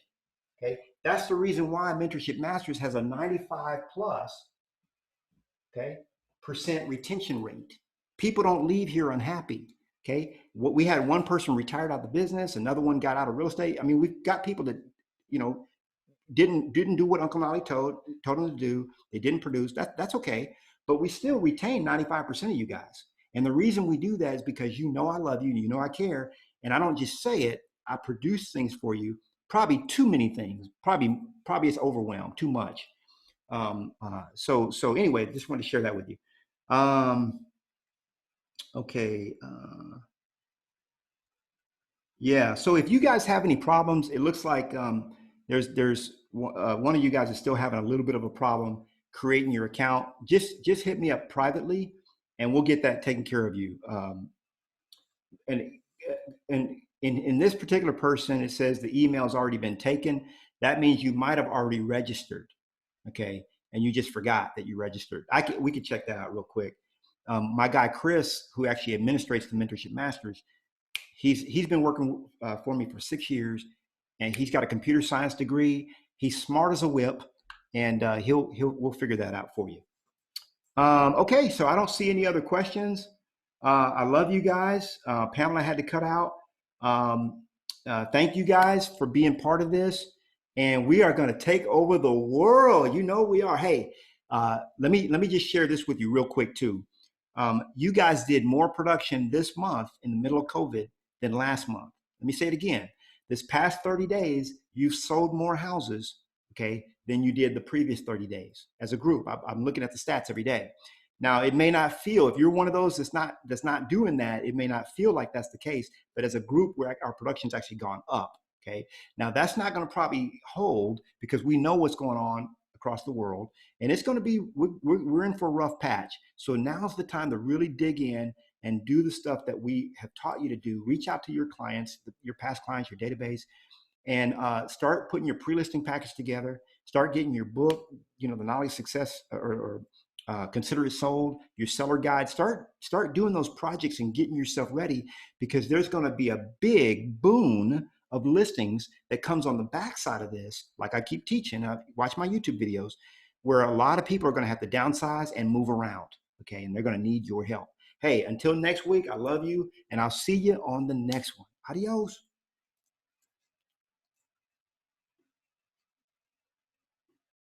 Okay, that's the reason why Mentorship Masters has a 95 plus, okay, percent retention rate. People don't leave here unhappy. Okay, what we had, one person retired out of the business, another one got out of real estate. I mean, we've got people that, you know, didn't do what Uncle Knolly told them to do. They didn't produce. That's okay, but we still retain 95% of you guys. And the reason we do that is because you know I love you, and you know I care, and I don't just say it. I produce things for you. Probably too many things. Probably it's overwhelmed. Too much. So anyway, just wanted to share that with you. Okay. Yeah. So if you guys have any problems, it looks like there's one of you guys is still having a little bit of a problem creating your account. Just hit me up privately, and we'll get that taken care of you. And in this particular person, it says the email's already been taken. That means you might have already registered, okay, and you just forgot that you registered. We could check that out real quick. My guy Chris, who actually administrates the Mentorship Masters, he's been working for me for 6 years, and he's got a computer science degree. He's smart as a whip, and we'll figure that out for you. Okay, so I don't see any other questions. I love you guys. Pamela had to cut out. Thank you guys for being part of this, and we are going to take over the world. You know we are. Hey, let me just share this with you real quick too. You guys did more production this month in the middle of COVID than last month. Let me say it again. This past 30 days, you've sold more houses, okay, than you did the previous 30 days as a group. I'm looking at the stats every day. Now, it may not feel, if you're one of those that's not doing that, it may not feel like that's the case, but as a group, our production's actually gone up, okay? Now, that's not going to probably hold because we know what's going on across the world, and it's going to be, we're in for a rough patch. So now's the time to really dig in and do the stuff that we have taught you to do. Reach out to your clients, your past clients, your database, and start putting your pre-listing package together. Start getting your book, the Knolly Success or Consider It Sold, your seller guide. Start doing those projects and getting yourself ready, because there's going to be a big boon of listings that comes on the backside of this. Like I keep teaching, watch my YouTube videos, where a lot of people are going to have to downsize and move around, okay? And they're going to need your help. Hey, until next week, I love you, and I'll see you on the next one. Adios.